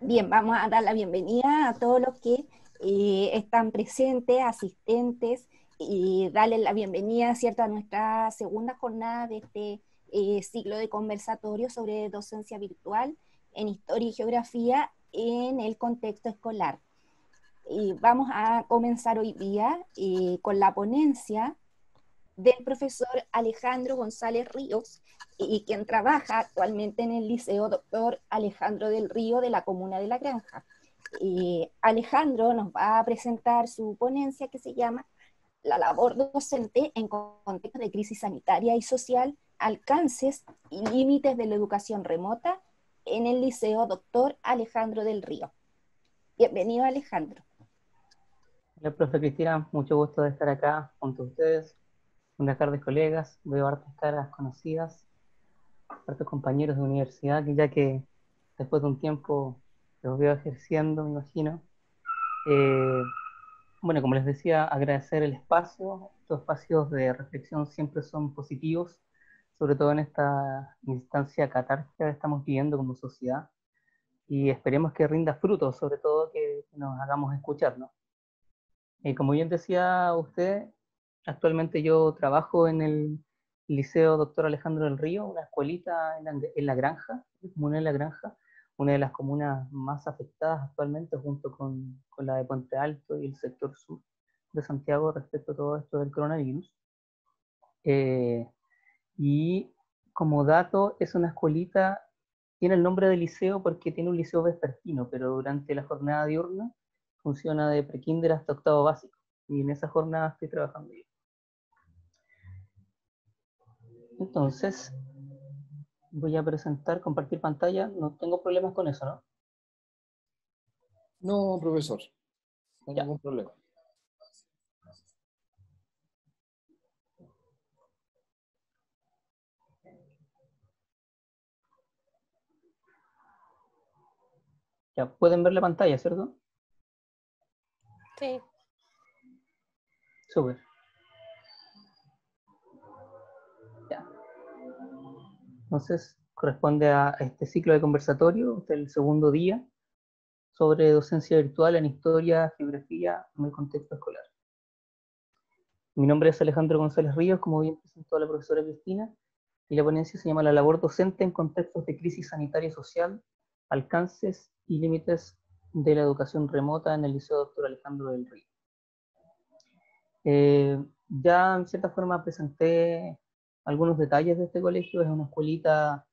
Bien, vamos a dar la bienvenida a todos los que están presentes, asistentes, y darles la bienvenida, ¿cierto?, a nuestra segunda jornada de este ciclo de conversatorio sobre docencia virtual en historia y geografía en el contexto escolar. Y vamos a comenzar hoy día con la ponencia del profesor Alejandro González Ríos, y quien trabaja actualmente en el Liceo Doctor Alejandro del Río de la comuna de La Granja. Alejandro nos va a presentar su ponencia que se llama La labor docente en contexto de crisis sanitaria y social, alcances y límites de la educación remota en el Liceo Doctor Alejandro del Río. Bienvenido, Alejandro. Hola, profe Cristina, mucho gusto de estar acá junto a ustedes. Buenas tardes, colegas. Veo hartas caras conocidas, hartos compañeros de universidad, que ya que después de un tiempo los veo ejerciendo, me imagino. Eh, bueno, como les decía, agradecer el espacio. Estos espacios de reflexión siempre son positivos, sobre todo en esta instancia catártica que estamos viviendo como sociedad. Y esperemos que rinda frutos, sobre todo que nos hagamos escuchar, ¿no? Como bien decía usted, actualmente yo trabajo en el Liceo Doctor Alejandro del Río, una escuelita en La Granja, comuna de La Granja, una de las comunas más afectadas actualmente junto con la de Puente Alto y el sector sur de Santiago respecto a todo esto del coronavirus. Eh, y como dato, es una escuelita, tiene el nombre de liceo porque tiene un liceo vespertino, pero durante la jornada diurna funciona de prekinder hasta octavo básico. Y en esa jornada estoy trabajando yo. Entonces, voy a presentar, compartir pantalla. No tengo problemas con eso, ¿no? No, profesor, no hay Ya. ningún problema. Ya, pueden ver la pantalla, ¿cierto? Sí. Súper. Ya. Entonces, corresponde a este ciclo de conversatorio, este es el segundo día, sobre docencia virtual en historia, geografía, en el contexto escolar. Mi nombre es Alejandro González Ríos, como bien presentó la profesora Cristina, y la ponencia se llama La labor docente en contextos de crisis sanitaria y social, alcances y límites de la educación remota en el Liceo Doctor Alejandro del Río. Ya en cierta forma presenté algunos detalles de este colegio. Es una escuelita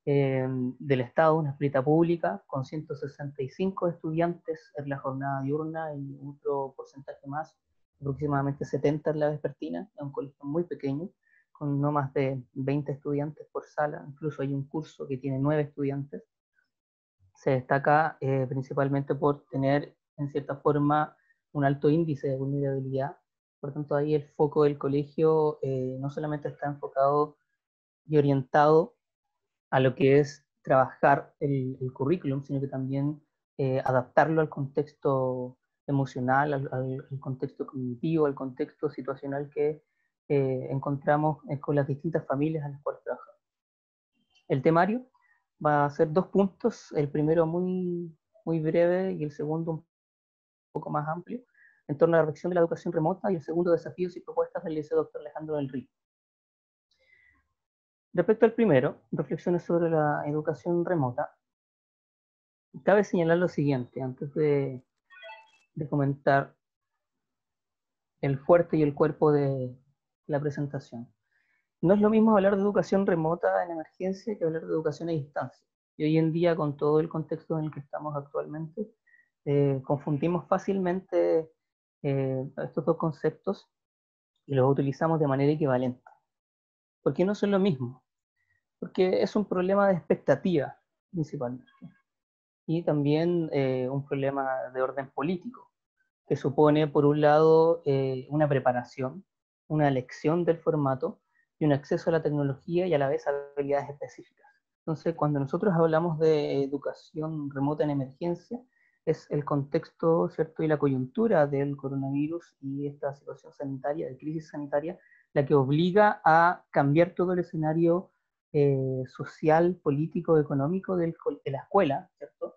del Estado, una escuelita pública, con 165 estudiantes en la jornada diurna y otro porcentaje más, aproximadamente 70 en la vespertina. Es un colegio muy pequeño, con no más de 20 estudiantes por sala. Incluso hay un curso que tiene 9 estudiantes. Se destaca principalmente por tener, en cierta forma, un alto índice de vulnerabilidad. Por tanto, ahí el foco del colegio no solamente está enfocado y orientado a lo que es trabajar el currículum, sino que también adaptarlo al contexto emocional, al contexto cognitivo, al contexto situacional que encontramos con las distintas familias en las cuales trabajamos. El temario va a ser 2 puntos, el primero muy breve y el segundo un poco más amplio, en torno a la reflexión de la educación remota, y el segundo, desafíos y propuestas del Liceo Doctor Alejandro del Río. Respecto al primero, reflexiones sobre la educación remota, cabe señalar lo siguiente antes de comentar el fuerte y el cuerpo de la presentación. No es lo mismo hablar de educación remota en emergencia que hablar de educación a distancia. Y hoy en día, con todo el contexto en el que estamos actualmente, confundimos fácilmente estos dos conceptos y los utilizamos de manera equivalente. ¿Por qué no son lo mismo? Porque es un problema de expectativa, principalmente. Y también un problema de orden político, que supone, por un lado, una preparación, una elección del formato y un acceso a la tecnología y a la vez habilidades específicas. Entonces, cuando nosotros hablamos de educación remota en emergencia, es el contexto, ¿cierto?, y la coyuntura del coronavirus y esta situación sanitaria, de crisis sanitaria, la que obliga a cambiar todo el escenario social, político, económico de la escuela, ¿cierto?,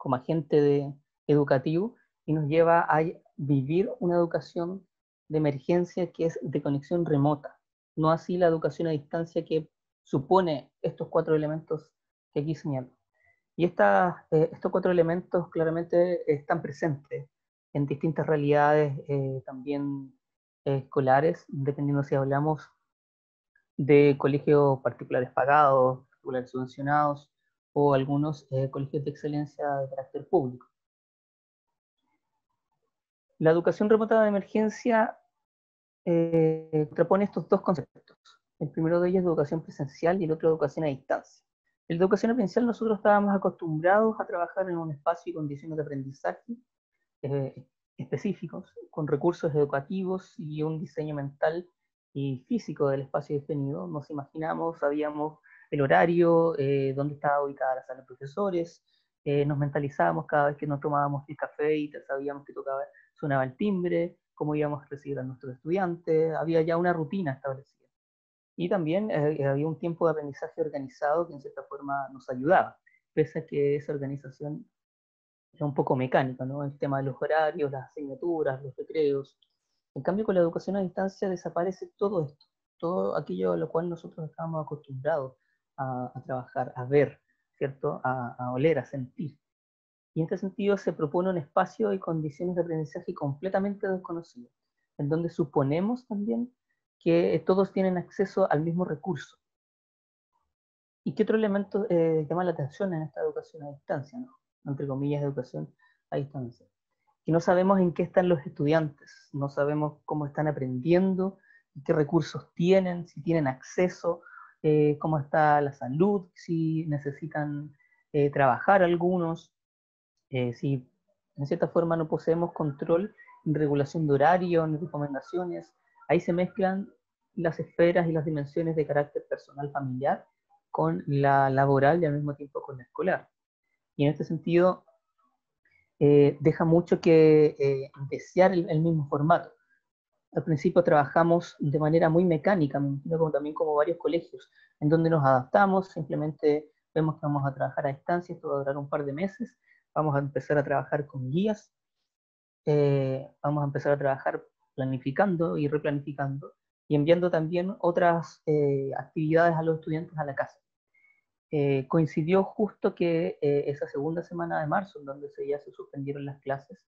como agente educativo y nos lleva a vivir una educación de emergencia que es de conexión remota, no así la educación a distancia que supone estos 4 elementos que aquí señalo. Y estos 4 elementos claramente están presentes en distintas realidades también escolares, dependiendo si hablamos de colegios particulares pagados, particulares subvencionados, o algunos colegios de excelencia de carácter público. La educación remota de emergencia propone estos 2 conceptos. El primero de ellos es educación presencial y el otro educación a distancia. En la educación presencial nosotros estábamos acostumbrados a trabajar en un espacio y condiciones de aprendizaje específicos, con recursos educativos y un diseño mental y físico del espacio definido. Nos imaginamos, sabíamos el horario, dónde estaba ubicada la sala de profesores, nos mentalizábamos cada vez que nos tomábamos el café y sabíamos que sonaba el timbre, cómo íbamos a recibir a nuestros estudiantes, había ya una rutina establecida. Y también había un tiempo de aprendizaje organizado que en cierta forma nos ayudaba, pese a que esa organización era un poco mecánica, ¿no? El tema de los horarios, las asignaturas, los recreos. En cambio, con la educación a distancia desaparece todo esto, todo aquello a lo cual nosotros estábamos acostumbrados a trabajar, a ver, ¿cierto? A oler, a sentir. Y en este sentido se propone un espacio y condiciones de aprendizaje completamente desconocidos, en donde suponemos también que todos tienen acceso al mismo recurso. ¿Y qué otro elemento llama la atención en esta educación a distancia, ¿no? Entre comillas, educación a distancia? Que no sabemos en qué están los estudiantes, no sabemos cómo están aprendiendo, qué recursos tienen, si tienen acceso, cómo está la salud, si necesitan trabajar algunos, si en cierta forma no poseemos control en regulación de horario, en recomendaciones. Ahí se mezclan las esferas y las dimensiones de carácter personal familiar con la laboral y al mismo tiempo con la escolar. Y en este sentido, deja mucho que desear el mismo formato. Al principio trabajamos de manera muy mecánica, me imagino como también como varios colegios, en donde nos adaptamos, simplemente vemos que vamos a trabajar a distancia, esto va a durar un par de meses, vamos a empezar a trabajar con guías, vamos a empezar a trabajar planificando y replanificando, y enviando también otras actividades a los estudiantes a la casa. Coincidió justo que esa segunda semana de marzo, en donde ya se suspendieron las clases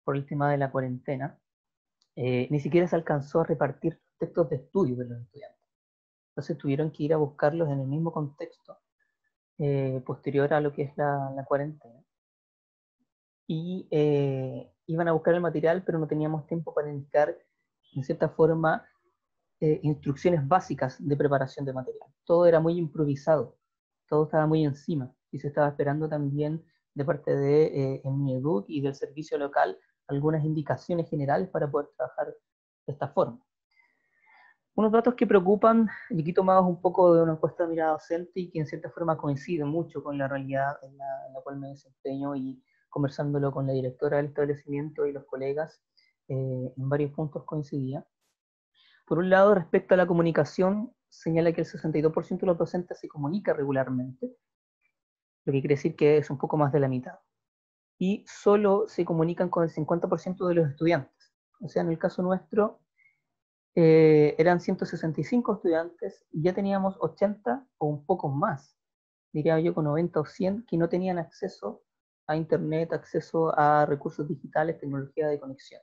por el tema de la cuarentena, ni siquiera se alcanzó a repartir textos de estudio de los estudiantes. Entonces tuvieron que ir a buscarlos en el mismo contexto posterior a lo que es la cuarentena. Y iban a buscar el material, pero no teníamos tiempo para indicar, en cierta forma, instrucciones básicas de preparación de material. Todo era muy improvisado, todo estaba muy encima, y se estaba esperando también de parte de Mineduc y del servicio local algunas indicaciones generales para poder trabajar de esta forma. Unos datos que preocupan, y aquí tomados un poco de una encuesta de mirada docente y que en cierta forma coinciden mucho con la realidad en la cual me desempeño, y conversándolo con la directora del establecimiento y los colegas, en varios puntos coincidía. Por un lado, respecto a la comunicación, señala que el 62% de los docentes se comunica regularmente, lo que quiere decir que es un poco más de la mitad. Y solo se comunican con el 50% de los estudiantes. O sea, en el caso nuestro, eran 165 estudiantes y ya teníamos 80 o un poco más, diría yo con 90 o 100, que no tenían acceso a internet, acceso a recursos digitales, tecnología de conexión.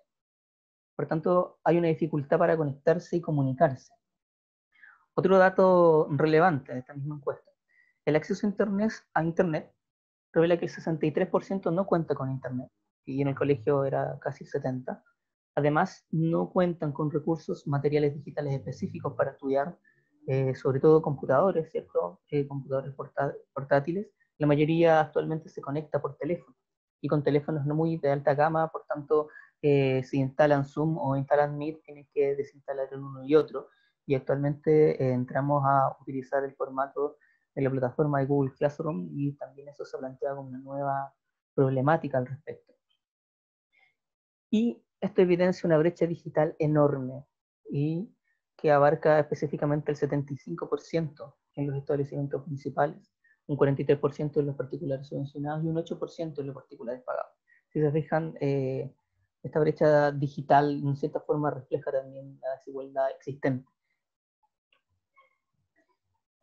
Por tanto, hay una dificultad para conectarse y comunicarse. Otro dato relevante de esta misma encuesta: el acceso a internet revela que el 63% no cuenta con internet, y en el colegio era casi 70%. Además, no cuentan con recursos materiales digitales específicos para estudiar, sobre todo computadores, ¿cierto? Computadores portátiles. La mayoría actualmente se conecta por teléfono, y con teléfonos no muy de alta gama, por tanto, si instalan Zoom o instalan Meet, tienen que desinstalar el uno y otro, y actualmente entramos a utilizar el formato de la plataforma de Google Classroom, y también eso se plantea como una nueva problemática al respecto. Y esto evidencia una brecha digital enorme y que abarca específicamente el 75% en los establecimientos principales, un 43% de los particulares subvencionados y un 8% de los particulares pagados. Si se fijan, esta brecha digital en cierta forma refleja también la desigualdad existente.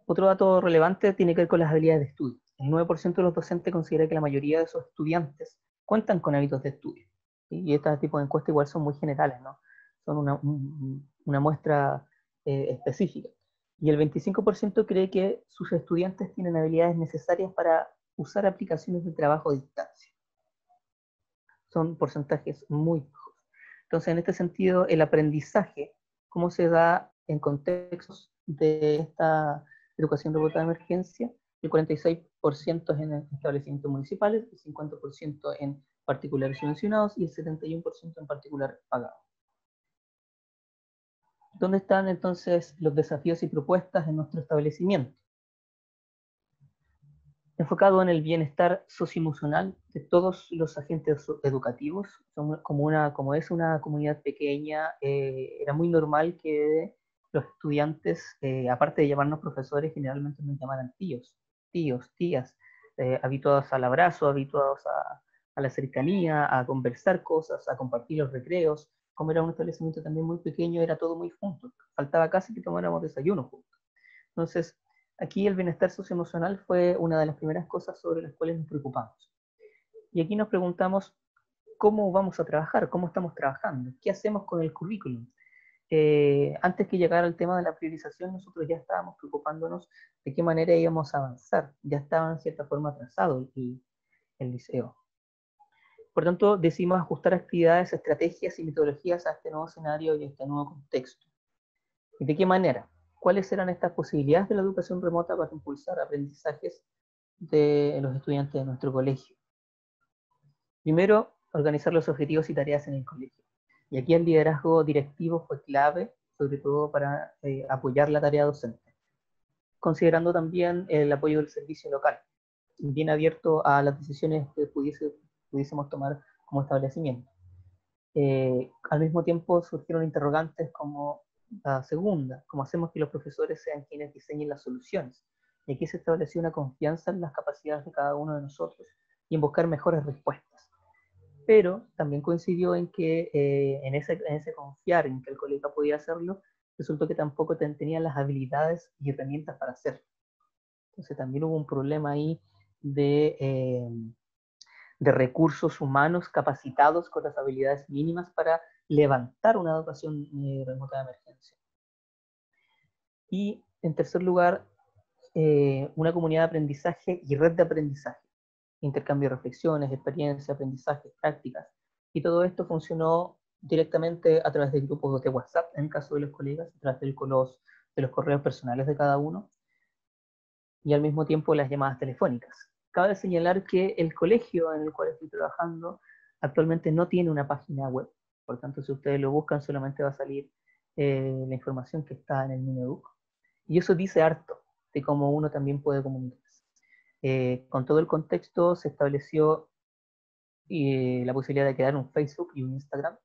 Otro dato relevante tiene que ver con las habilidades de estudio. El 9% de los docentes considera que la mayoría de sus estudiantes cuentan con hábitos de estudio. ¿Sí? Y estos tipos de encuestas igual son muy generales, ¿no? Son una muestra específica. Y el 25% cree que sus estudiantes tienen habilidades necesarias para usar aplicaciones de trabajo a distancia. Son porcentajes muy bajos. Entonces, en este sentido, el aprendizaje, cómo se da en contextos de esta educación remota de emergencia, el 46% es en establecimientos municipales, el 50% en particulares subvencionados y el 71% en particulares pagados. ¿Dónde están entonces los desafíos y propuestas en nuestro establecimiento? Enfocado en el bienestar socioemocional de todos los agentes educativos. Como es una comunidad pequeña, era muy normal que los estudiantes, aparte de llamarnos profesores, generalmente nos llamaran tíos, tías, habituados al abrazo, habituados a la cercanía, a conversar cosas, a compartir los recreos. Como era un establecimiento también muy pequeño, era todo muy junto. Faltaba casi que tomáramos desayuno juntos. Entonces, aquí el bienestar socioemocional fue una de las primeras cosas sobre las cuales nos preocupamos. Y aquí nos preguntamos cómo vamos a trabajar, cómo estamos trabajando, qué hacemos con el currículum. Antes que llegara el tema de la priorización, nosotros ya estábamos preocupándonos de qué manera íbamos a avanzar. Ya estaba en cierta forma atrasado el liceo. Por tanto, decidimos ajustar actividades, estrategias y metodologías a este nuevo escenario y a este nuevo contexto. ¿Y de qué manera? ¿Cuáles eran estas posibilidades de la educación remota para impulsar aprendizajes de los estudiantes de nuestro colegio? Primero, organizar los objetivos y tareas en el colegio. Y aquí el liderazgo directivo fue clave, sobre todo para apoyar la tarea docente, considerando también el apoyo del servicio local, bien abierto a las decisiones que pudiésemos tomar como establecimiento. Al mismo tiempo surgieron interrogantes como la segunda, cómo hacemos que los profesores sean quienes diseñen las soluciones. Y aquí se estableció una confianza en las capacidades de cada uno de nosotros y en buscar mejores respuestas. Pero también coincidió en que en ese confiar en que el colegio podía hacerlo, resultó que tampoco tenían las habilidades y herramientas para hacerlo. Entonces también hubo un problema ahí de recursos humanos capacitados con las habilidades mínimas para levantar una educación remota de emergencia. Y en tercer lugar, una comunidad de aprendizaje y red de aprendizaje, intercambio de reflexiones, experiencias, aprendizajes, prácticas, y todo esto funcionó directamente a través de grupos de WhatsApp, en el caso de los colegas, a través de los correos personales de cada uno, y al mismo tiempo las llamadas telefónicas. Cabe señalar que el colegio en el cual estoy trabajando actualmente no tiene una página web, por tanto si ustedes lo buscan solamente va a salir la información que está en el Mineduc, y eso dice harto de cómo uno también puede comunicarse. Con todo el contexto se estableció la posibilidad de crear un Facebook y un Instagram,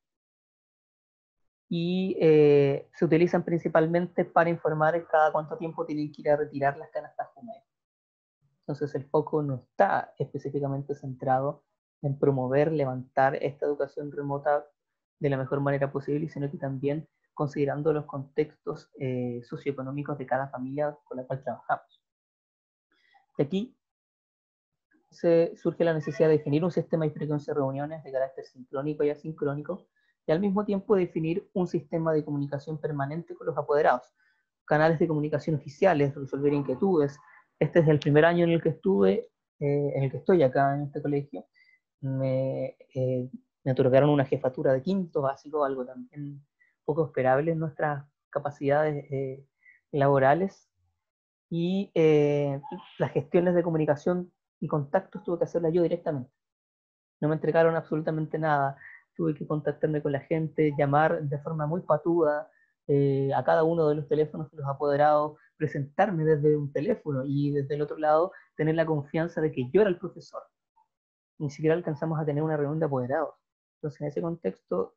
y se utilizan principalmente para informar cada cuánto tiempo tienen que ir a retirar las canastas Funai. Entonces el foco no está específicamente centrado en promover, levantar esta educación remota de la mejor manera posible, sino que también considerando los contextos socioeconómicos de cada familia con la cual trabajamos. De aquí surge la necesidad de definir un sistema y frecuencia de reuniones de carácter sincrónico y asincrónico, y al mismo tiempo definir un sistema de comunicación permanente con los apoderados, canales de comunicación oficiales, resolver inquietudes. Este es el primer año en el que en el que estoy acá en este colegio. Me otorgaron una jefatura de quinto básico, algo también poco esperable en nuestras capacidades laborales, y las gestiones de comunicación y contactos tuve que hacerlas yo directamente. No me entregaron absolutamente nada. Tuve que contactarme con la gente, llamar de forma muy patuda a cada uno de los teléfonos de los apoderados, presentarme desde un teléfono y desde el otro lado tener la confianza de que yo era el profesor. Ni siquiera alcanzamos a tener una reunión de apoderados. Entonces, en ese contexto,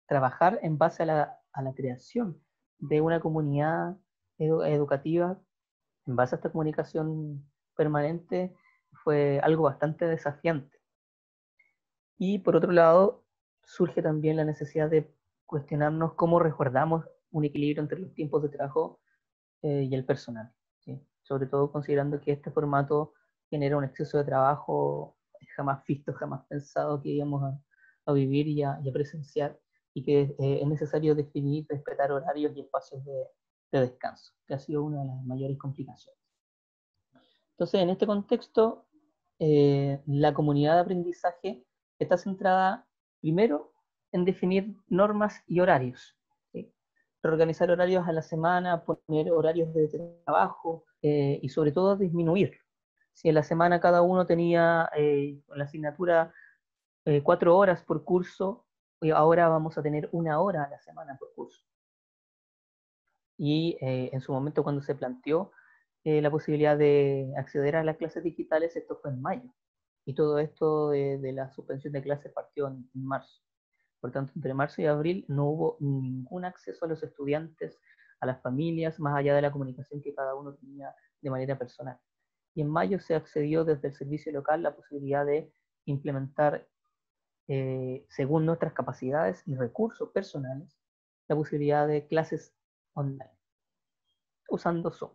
trabajar en base a la creación de una comunidad educativa en base a esta comunicación permanente fue algo bastante desafiante. Y por otro lado, surge también la necesidad de cuestionarnos cómo resguardamos un equilibrio entre los tiempos de trabajo y el personal, ¿sí? Sobre todo considerando que este formato genera un exceso de trabajo jamás visto, jamás pensado que íbamos a vivir y a presenciar, y que es necesario definir, respetar horarios y espacios de descanso, que ha sido una de las mayores complicaciones. Entonces, en este contexto, la comunidad de aprendizaje está centrada primero en definir normas y horarios, ¿sí? Reorganizar horarios a la semana, poner horarios de trabajo y sobre todo disminuir. Si en la semana cada uno tenía la asignatura 4 horas por curso, ahora vamos a tener 1 hora a la semana por curso. Y en su momento, cuando se planteó la posibilidad de acceder a las clases digitales, esto fue en mayo. Y todo esto de la suspensión de clases partió en marzo. Por tanto, entre marzo y abril no hubo ningún acceso a los estudiantes, a las familias, más allá de la comunicación que cada uno tenía de manera personal. Y en mayo se accedió desde el servicio local la posibilidad de implementar, según nuestras capacidades y recursos personales, la posibilidad de clases online, usando Zoom.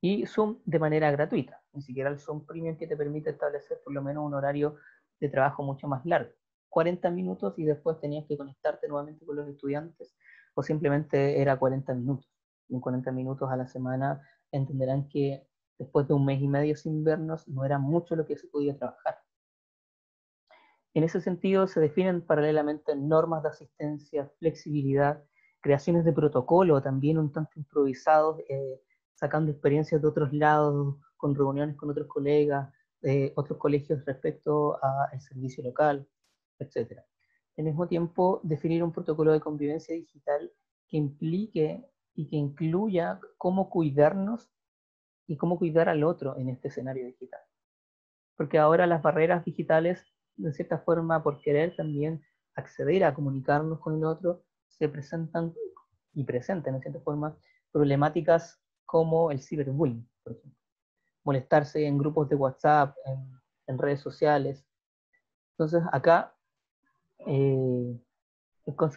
Y Zoom de manera gratuita, ni siquiera el Zoom Premium, que te permite establecer por lo menos un horario de trabajo mucho más largo, 40 minutos, y después tenías que conectarte nuevamente con los estudiantes, o simplemente era 40 minutos. Y en 40 minutos a la semana entenderán que después de 1 mes y medio sin vernos, no era mucho lo que se podía trabajar. En ese sentido, se definen paralelamente normas de asistencia, flexibilidad, creaciones de protocolo, también un tanto improvisados, sacando experiencias de otros lados, con reuniones con otros colegas, otros colegios respecto al servicio local, etc. Al mismo tiempo, definir un protocolo de convivencia digital que implique y que incluya cómo cuidarnos y cómo cuidar al otro en este escenario digital. Porque ahora las barreras digitales, de cierta forma, por querer también acceder a comunicarnos con el otro, se presentan y presentan, de cierta forma, problemáticas como el ciberbullying, por ejemplo. Molestarse en grupos de WhatsApp, en redes sociales. Entonces, acá, en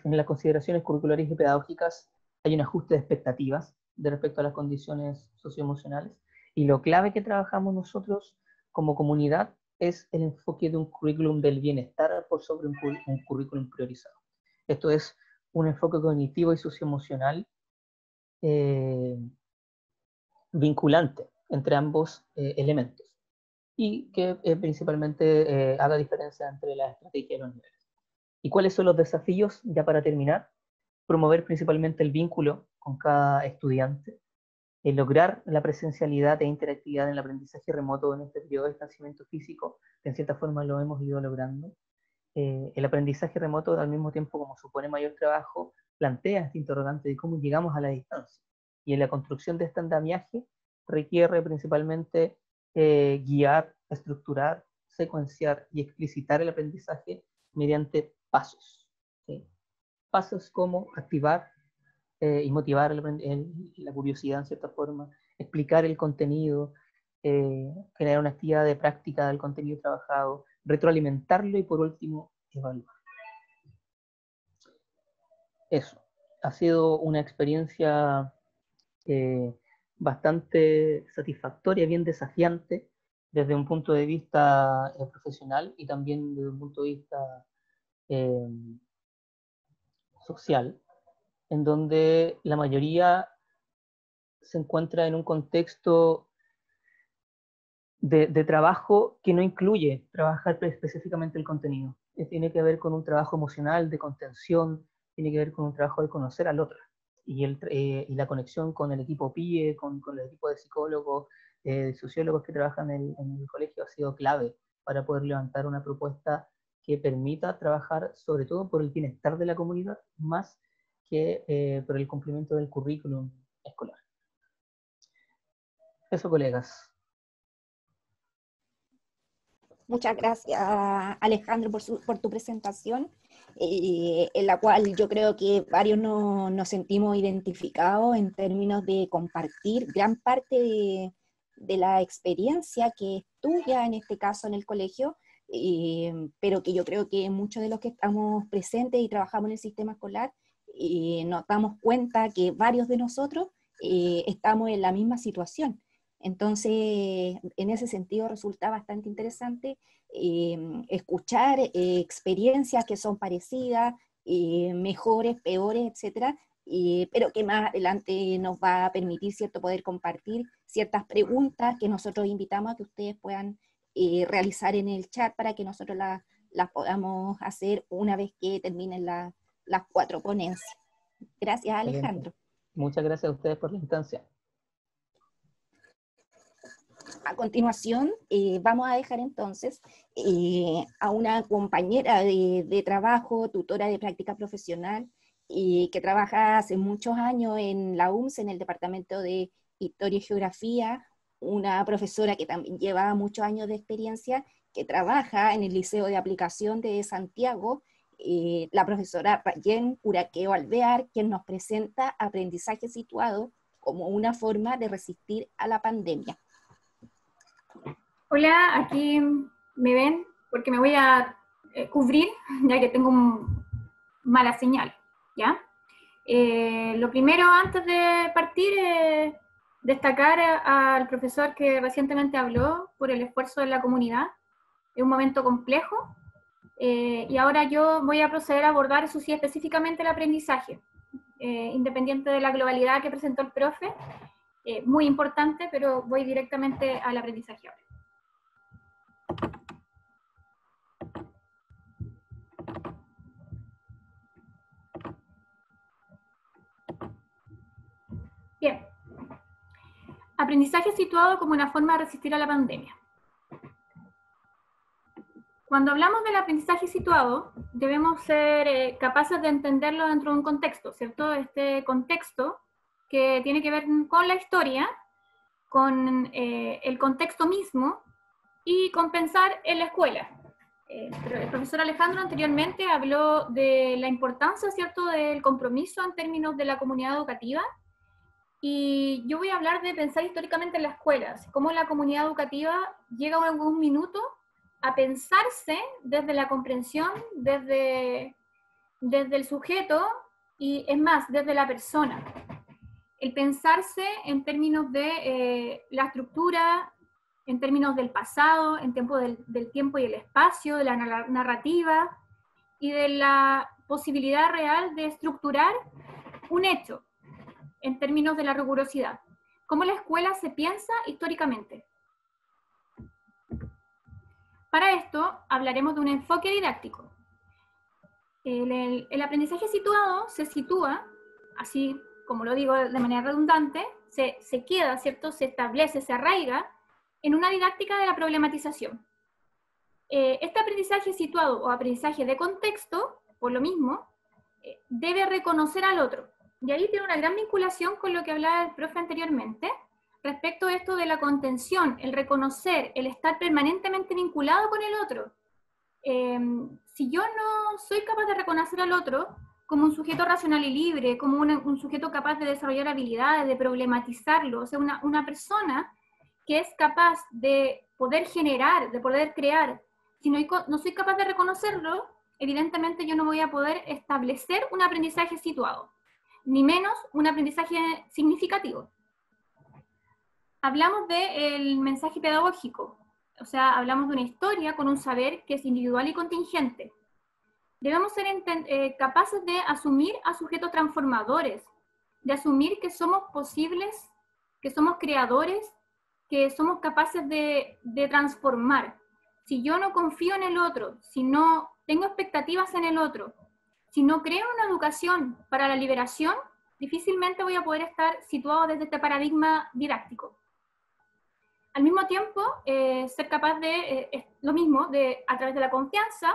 las consideraciones curriculares y pedagógicas, hay un ajuste de expectativas de respecto a las condiciones socioemocionales, y lo clave que trabajamos nosotros como comunidad es el enfoque de un currículum del bienestar por sobre un currículum priorizado. Esto es un enfoque cognitivo y socioemocional vinculante entre ambos elementos, y que principalmente haga diferencia entre la estrategia y los niveles. ¿Y cuáles son los desafíos? Ya para terminar, promover principalmente el vínculo con cada estudiante, lograr la presencialidad e interactividad en el aprendizaje remoto en este periodo de distanciamiento físico, que en cierta forma lo hemos ido logrando. El aprendizaje remoto, al mismo tiempo como supone mayor trabajo, plantea este interrogante de cómo llegamos a la distancia. Y en la construcción de este andamiaje requiere principalmente guiar, estructurar, secuenciar y explicitar el aprendizaje mediante pasos, ¿sí? Pasos como activar y motivar la curiosidad en cierta forma, explicar el contenido, generar una actividad de práctica del contenido trabajado, retroalimentarlo y por último evaluar. Eso, ha sido una experiencia bastante satisfactoria, bien desafiante desde un punto de vista profesional y también desde un punto de vista social, en donde la mayoría se encuentra en un contexto de trabajo que no incluye trabajar específicamente el contenido. Tiene que ver con un trabajo emocional, de contención, tiene que ver con un trabajo de conocer al otro. Y la conexión con el equipo PIE, con el equipo de psicólogos, de sociólogos que trabajan en el colegio, ha sido clave para poder levantar una propuesta que permita trabajar sobre todo por el bienestar de la comunidad, más que por el cumplimiento del currículum escolar. Eso, colegas. Muchas gracias, Alejandro, por tu presentación, en la cual yo creo que varios nos sentimos identificados en términos de compartir gran parte de la experiencia que es tuya, en este caso en el colegio, pero que yo creo que muchos de los que estamos presentes y trabajamos en el sistema escolar, nos damos cuenta que varios de nosotros estamos en la misma situación. Entonces, en ese sentido resulta bastante interesante escuchar experiencias que son parecidas, mejores, peores, etcétera, pero que más adelante nos va a permitir, ¿cierto?, poder compartir ciertas preguntas que nosotros invitamos a que ustedes puedan realizar en el chat para que nosotros las podamos hacer una vez que terminen las 4 ponencias. Gracias, Alejandro. Muchas gracias a ustedes por la instancia. A continuación, vamos a dejar entonces a una compañera de trabajo, tutora de práctica profesional, que trabaja hace muchos años en la UMS, en el Departamento de Historia y Geografía, una profesora que también lleva muchos años de experiencia, que trabaja en el Liceo de Aplicación de Santiago, la profesora Rayen Curaqueo Alvear, quien nos presenta aprendizaje situado como una forma de resistir a la pandemia. Hola, aquí me ven porque me voy a cubrir, ya que tengo mala señal, ¿ya? Lo primero, antes de partir, destacar al profesor que recientemente habló por el esfuerzo de la comunidad. Es un momento complejo, y ahora yo voy a proceder a abordar, eso sí, específicamente el aprendizaje, independiente de la globalidad que presentó el profe, muy importante, pero voy directamente al aprendizaje ahora. Bien, aprendizaje situado como una forma de resistir a la pandemia. Cuando hablamos del aprendizaje situado, debemos ser capaces de entenderlo dentro de un contexto, ¿cierto? Este contexto que tiene que ver con la historia, con el contexto mismo y con pensar en la escuela. El profesor Alejandro anteriormente habló de la importancia, ¿cierto?, del compromiso en términos de la comunidad educativa. Y yo voy a hablar de pensar históricamente en las escuelas, cómo la comunidad educativa llega en algún minuto a pensarse desde la comprensión, desde el sujeto y, es más, desde la persona. El pensarse en términos de la estructura, en términos del pasado, en tiempo del tiempo y el espacio, de la narrativa y de la posibilidad real de estructurar un hecho, en términos de la rigurosidad. ¿Cómo la escuela se piensa históricamente? Para esto, hablaremos de un enfoque didáctico. El aprendizaje situado se sitúa, así como lo digo de manera redundante, se queda, ¿cierto?, se establece, se arraiga en una didáctica de la problematización. Este aprendizaje situado o aprendizaje de contexto, por lo mismo, debe reconocer al otro. Y ahí tiene una gran vinculación con lo que hablaba el profe anteriormente, respecto a esto de la contención, el reconocer, el estar permanentemente vinculado con el otro. Si yo no soy capaz de reconocer al otro como un sujeto racional y libre, como un sujeto capaz de desarrollar habilidades, de problematizarlo, o sea, una persona que es capaz de poder generar, de poder crear, si no soy capaz de reconocerlo, evidentemente yo no voy a poder establecer un aprendizaje situado, ni menos un aprendizaje significativo. Hablamos del mensaje pedagógico, o sea, hablamos de una historia con un saber que es individual y contingente. Debemos ser capaces de asumir a sujetos transformadores, de asumir que somos posibles, que somos creadores, que somos capaces de transformar. Si yo no confío en el otro, si no tengo expectativas en el otro, si no creo en una educación para la liberación, difícilmente voy a poder estar situado desde este paradigma didáctico. Al mismo tiempo, ser capaz de, lo mismo, de a través de la confianza,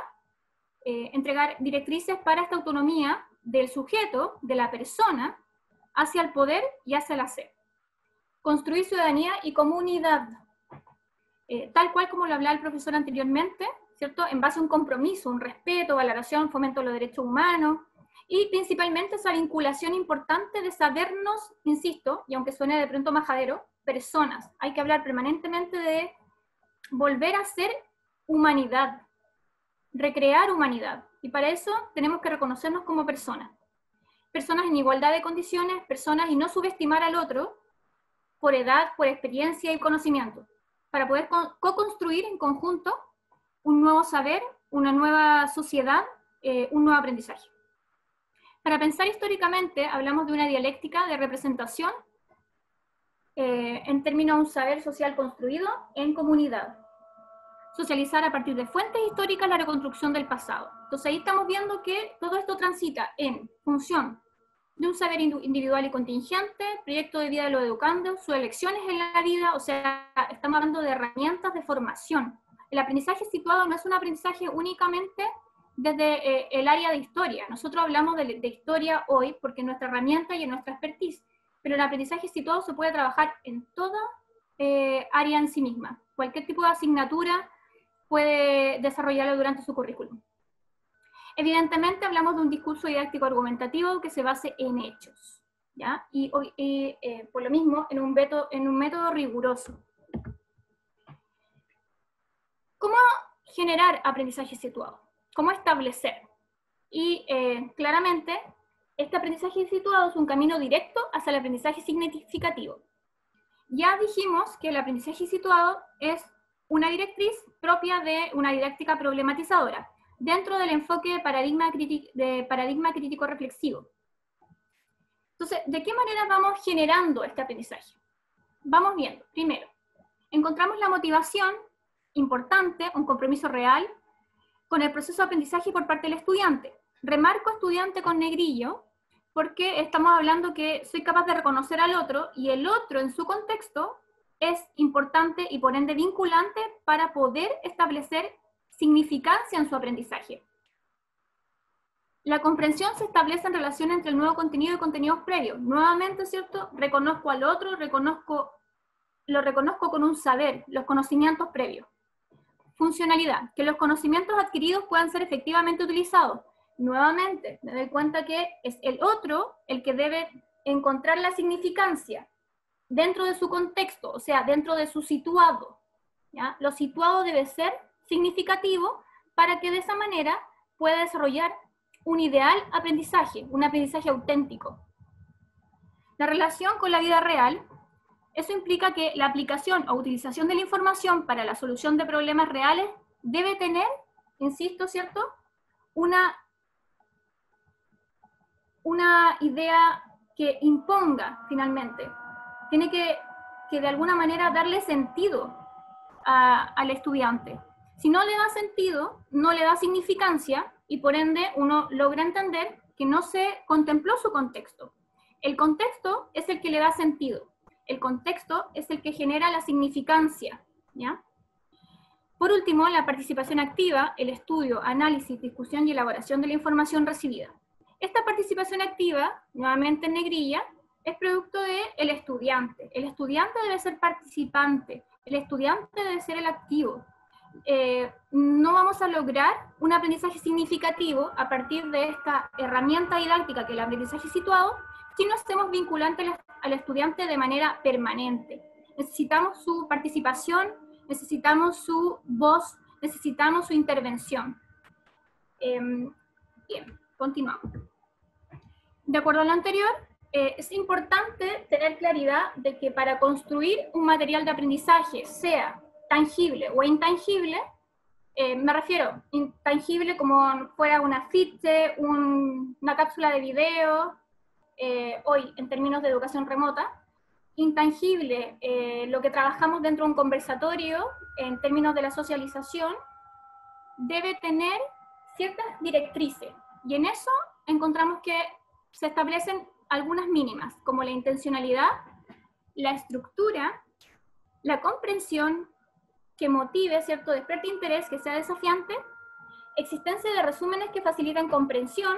entregar directrices para esta autonomía del sujeto, de la persona, hacia el poder y hacia el hacer. Construir ciudadanía y comunidad, tal cual como lo hablaba el profesor anteriormente, ¿cierto?, en base a un compromiso, un respeto, valoración, fomento de los derechos humanos, y principalmente esa vinculación importante de sabernos, insisto, y aunque suene de pronto majadero, personas. Hay que hablar permanentemente de volver a ser humanidad, recrear humanidad. Y para eso tenemos que reconocernos como personas. Personas en igualdad de condiciones, personas y no subestimar al otro por edad, por experiencia y conocimiento, para poder co-construir en conjunto un nuevo saber, una nueva sociedad, un nuevo aprendizaje. Para pensar históricamente, hablamos de una dialéctica de representación en términos de un saber social construido en comunidad. Socializar a partir de fuentes históricas la reconstrucción del pasado. Entonces ahí estamos viendo que todo esto transita en función de un saber individual y contingente, proyecto de vida de los educandos, sus elecciones en la vida, o sea, estamos hablando de herramientas de formación. El aprendizaje situado no es un aprendizaje únicamente desde el área de historia. Nosotros hablamos de historia hoy porque es nuestra herramienta y en nuestra expertise, pero el aprendizaje situado se puede trabajar en toda área en sí misma. Cualquier tipo de asignatura puede desarrollarlo durante su currículum. Evidentemente hablamos de un discurso didáctico argumentativo que se base en hechos, ¿ya? Y por lo mismo en un método riguroso. ¿Cómo generar aprendizaje situado? ¿Cómo establecer? Y claramente este aprendizaje situado es un camino directo hacia el aprendizaje significativo. Ya dijimos que el aprendizaje situado es una directriz propia de una didáctica problematizadora, dentro del enfoque de paradigma crítico reflexivo. Entonces, ¿de qué manera vamos generando este aprendizaje? Vamos viendo. Primero, encontramos la motivación importante, un compromiso real, con el proceso de aprendizaje por parte del estudiante. Remarco estudiante con negrillo, porque estamos hablando que soy capaz de reconocer al otro, y el otro en su contexto es importante y por ende vinculante para poder establecer significancia en su aprendizaje. La comprensión se establece en relación entre el nuevo contenido y contenidos previos. Nuevamente, ¿cierto? Reconozco al otro, lo reconozco con un saber, los conocimientos previos. Funcionalidad, que los conocimientos adquiridos puedan ser efectivamente utilizados. Nuevamente, me doy cuenta que es el otro el que debe encontrar la significancia dentro de su contexto, o sea, dentro de su situado, ¿ya? Lo situado debe ser significativo para que de esa manera pueda desarrollar un ideal aprendizaje, un aprendizaje auténtico. La relación con la vida real, eso implica que la aplicación o utilización de la información para la solución de problemas reales debe tener, insisto, ¿cierto?, una idea que imponga finalmente. Tiene que de alguna manera darle sentido al estudiante. Si no le da sentido, no le da significancia y por ende uno logra entender que no se contempló su contexto. El contexto es el que le da sentido. El contexto es el que genera la significancia, ¿ya? Por último, la participación activa, el estudio, análisis, discusión y elaboración de la información recibida. Esta participación activa, nuevamente en negrilla, es producto del estudiante. El estudiante debe ser participante, el estudiante debe ser el activo. No vamos a lograr un aprendizaje significativo a partir de esta herramienta didáctica que es el aprendizaje situado si no hacemos vinculante al estudiante de manera permanente. Necesitamos su participación, necesitamos su voz, necesitamos su intervención. Bien, continuamos. De acuerdo a lo anterior, es importante tener claridad de que para construir un material de aprendizaje, sea tangible o intangible, me refiero intangible como fuera un afiche, una cápsula de video, hoy en términos de educación remota, intangible, lo que trabajamos dentro de un conversatorio en términos de la socialización, debe tener ciertas directrices, y en eso encontramos que se establecen algunas mínimas, como la intencionalidad, la estructura, la comprensión, que motive, ¿cierto?, despierte interés, que sea desafiante, existencia de resúmenes que faciliten comprensión,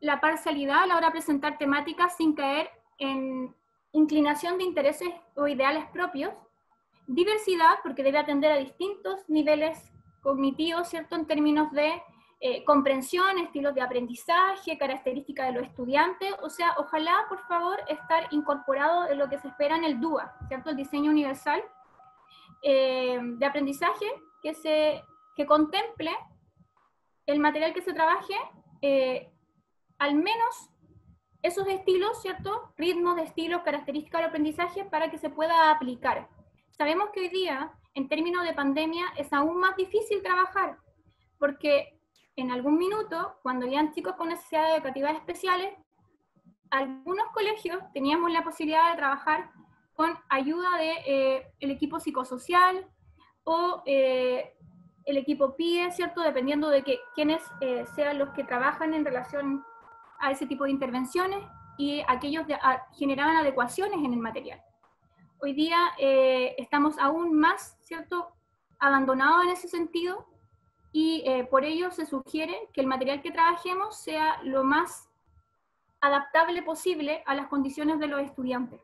la parcialidad a la hora de presentar temáticas sin caer en inclinación de intereses o ideales propios, diversidad, porque debe atender a distintos niveles cognitivos, ¿cierto?, en términos de comprensión, estilos de aprendizaje, características de los estudiantes, o sea, ojalá, por favor, estar incorporado en lo que se espera en el DUA, ¿cierto? El diseño universal de aprendizaje que contemple el material que se trabaje, al menos esos estilos, ¿cierto? Ritmos de estilos, características del aprendizaje para que se pueda aplicar. Sabemos que hoy día, en términos de pandemia, es aún más difícil trabajar, porque en algún minuto, cuando habían chicos con necesidades educativas especiales, algunos colegios teníamos la posibilidad de trabajar con ayuda de el equipo psicosocial o el equipo PIE, ¿cierto? Dependiendo de quiénes sean los que trabajan en relación a ese tipo de intervenciones, y aquellos generaban adecuaciones en el material. Hoy día estamos aún más, ¿cierto?, abandonados en ese sentido, y por ello se sugiere que el material que trabajemos sea lo más adaptable posible a las condiciones de los estudiantes.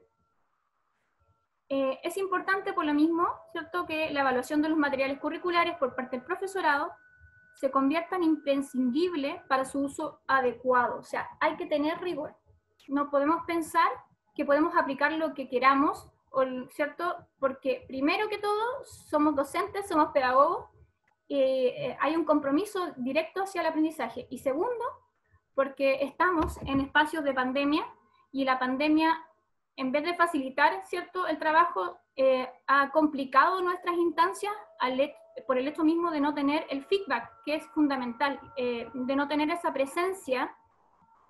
Es importante por lo mismo, ¿cierto?, que la evaluación de los materiales curriculares por parte del profesorado se convierta en imprescindible para su uso adecuado. O sea, hay que tener rigor. No podemos pensar que podemos aplicar lo que queramos, ¿cierto? Porque primero que todo, somos docentes, somos pedagogos, hay un compromiso directo hacia el aprendizaje. Y segundo, porque estamos en espacios de pandemia, y la pandemia, en vez de facilitar, ¿cierto?, el trabajo, ha complicado nuestras instancias por el hecho mismo de no tener el feedback, que es fundamental, de no tener esa presencia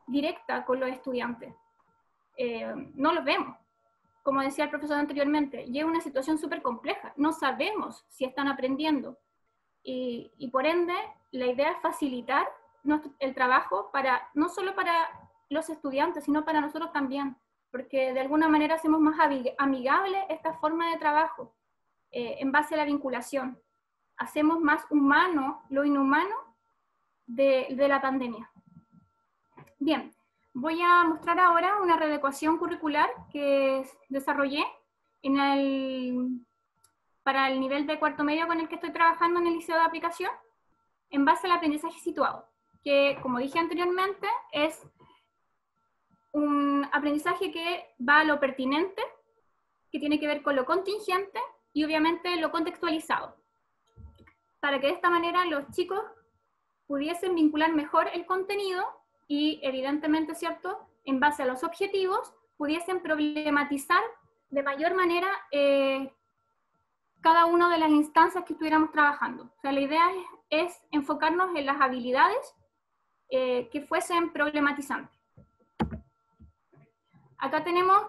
directa con los estudiantes. No los vemos. Como decía el profesor anteriormente, llega una situación súper compleja. No sabemos si están aprendiendo. Y por ende, la idea es facilitar el trabajo no solo para los estudiantes, sino para nosotros también, porque de alguna manera hacemos más amigable esta forma de trabajo en base a la vinculación. Hacemos más humano lo inhumano de la pandemia. Bien, voy a mostrar ahora una readecuación curricular que desarrollé para el nivel de cuarto medio con el que estoy trabajando en el liceo de aplicación, en base al aprendizaje situado, que, como dije anteriormente, es un aprendizaje que va a lo pertinente, que tiene que ver con lo contingente y obviamente lo contextualizado, para que de esta manera los chicos pudiesen vincular mejor el contenido y, evidentemente, ¿cierto?, en base a los objetivos, pudiesen problematizar de mayor manera cada una de las instancias que estuviéramos trabajando. O sea, la idea es enfocarnos en las habilidades que fuesen problematizantes. Acá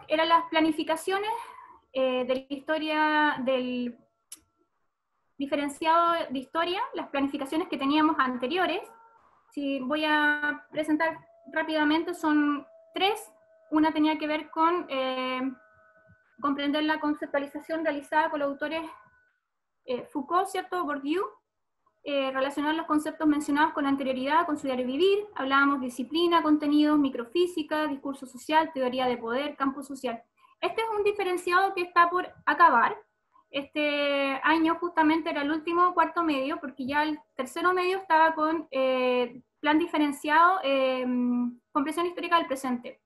eran las planificaciones de la historia, del diferenciado de historia, las planificaciones que teníamos anteriores. Si voy a presentar rápidamente, son 3. Una tenía que ver con comprender la conceptualización realizada con los autores Foucault, ¿cierto?, Bourdieu, relacionar los conceptos mencionados con anterioridad con su diario vivir. Hablábamos de disciplina, contenidos, microfísica, discurso social, teoría de poder, campo social. Este es un diferenciado que está por acabar. Este año justamente era el último cuarto medio, porque ya el tercero medio estaba con plan diferenciado, comprensión histórica del presente.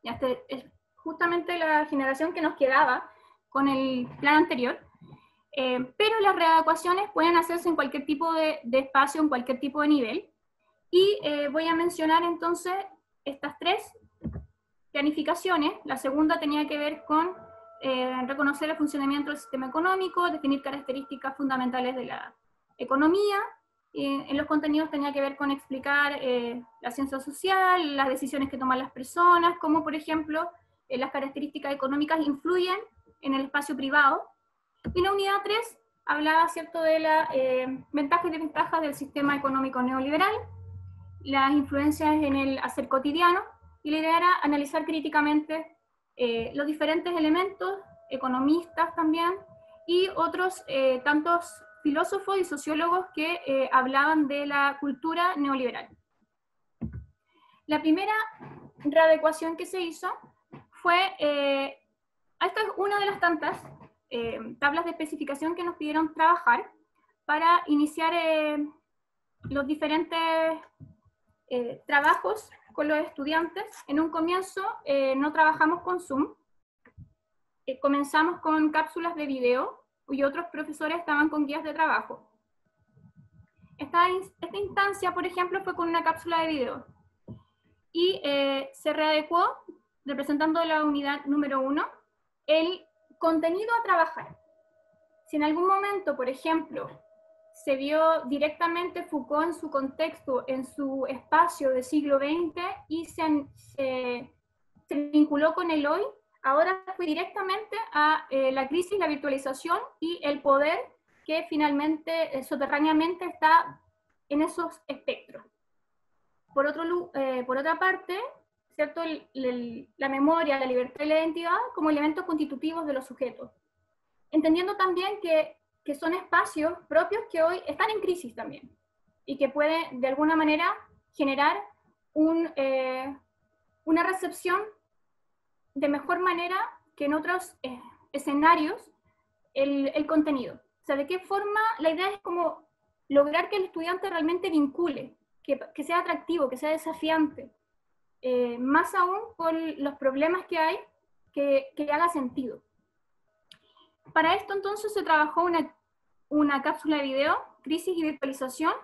Ya es justamente la generación que nos quedaba con el plan anterior. Pero las readecuaciones pueden hacerse en cualquier tipo de espacio, en cualquier tipo de nivel. Y voy a mencionar entonces estas 3 planificaciones. La segunda tenía que ver con reconocer el funcionamiento del sistema económico, definir características fundamentales de la economía. En los contenidos tenía que ver con explicar la ciencia social, las decisiones que toman las personas, cómo, por ejemplo, las características económicas influyen en el espacio privado. Y la unidad 3 hablaba, ¿cierto?, de las ventajas y desventajas del sistema económico neoliberal, las influencias en el hacer cotidiano, y la idea era analizar críticamente los diferentes elementos, economistas también, y otros tantos filósofos y sociólogos que hablaban de la cultura neoliberal. La primera readecuación que se hizo fue, esta es una de las tantas tablas de especificación que nos pidieron trabajar para iniciar los diferentes trabajos con los estudiantes. En un comienzo no trabajamos con Zoom, comenzamos con cápsulas de video y otros profesores estaban con guías de trabajo. Esta instancia, por ejemplo, fue con una cápsula de video y se readecuó, representando la unidad número 1, el contenido a trabajar. Si en algún momento, por ejemplo, se vio directamente Foucault en su contexto, en su espacio del siglo XX y se vinculó con el hoy, ahora fue directamente a la crisis, la virtualización y el poder que finalmente, soterráneamente, está en esos espectros. Por otra parte, ¿cierto? La memoria, la libertad y la identidad como elementos constitutivos de los sujetos. Entendiendo también que son espacios propios que hoy están en crisis también, y que pueden, de alguna manera, generar una recepción de mejor manera que en otros escenarios el contenido. O sea, de qué forma la idea es como lograr que el estudiante realmente vincule, que sea atractivo, que sea desafiante, más aún con los problemas que hay, que haga sentido. Para esto entonces se trabajó una cápsula de video, crisis y virtualización,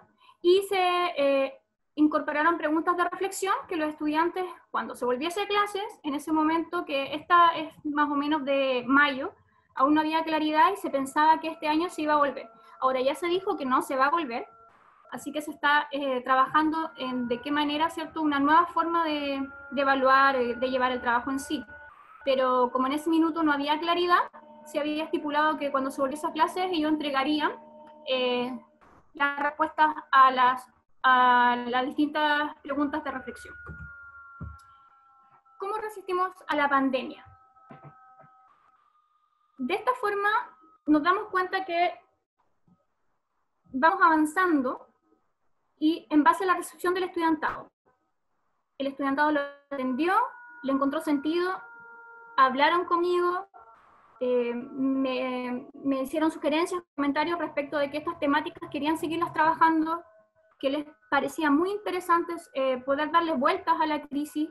y se incorporaron preguntas de reflexión que los estudiantes, cuando se volviese a clases, en ese momento, que esta es más o menos de mayo, aún no había claridad y se pensaba que este año se iba a volver. Ahora ya se dijo que no se va a volver, así que se está trabajando en de qué manera, ¿cierto?, una nueva forma de evaluar, de llevar el trabajo en sí. Pero como en ese minuto no había claridad, se había estipulado que cuando se volviese a clases ellos entregarían las respuestas a las distintas preguntas de reflexión. ¿Cómo resistimos a la pandemia? De esta forma nos damos cuenta que vamos avanzando y en base a la recepción del estudiantado. El estudiantado lo entendió, le encontró sentido, hablaron conmigo, me hicieron sugerencias, comentarios respecto de que estas temáticas querían seguirlas trabajando, que les parecía muy interesante poder darle vueltas a la crisis,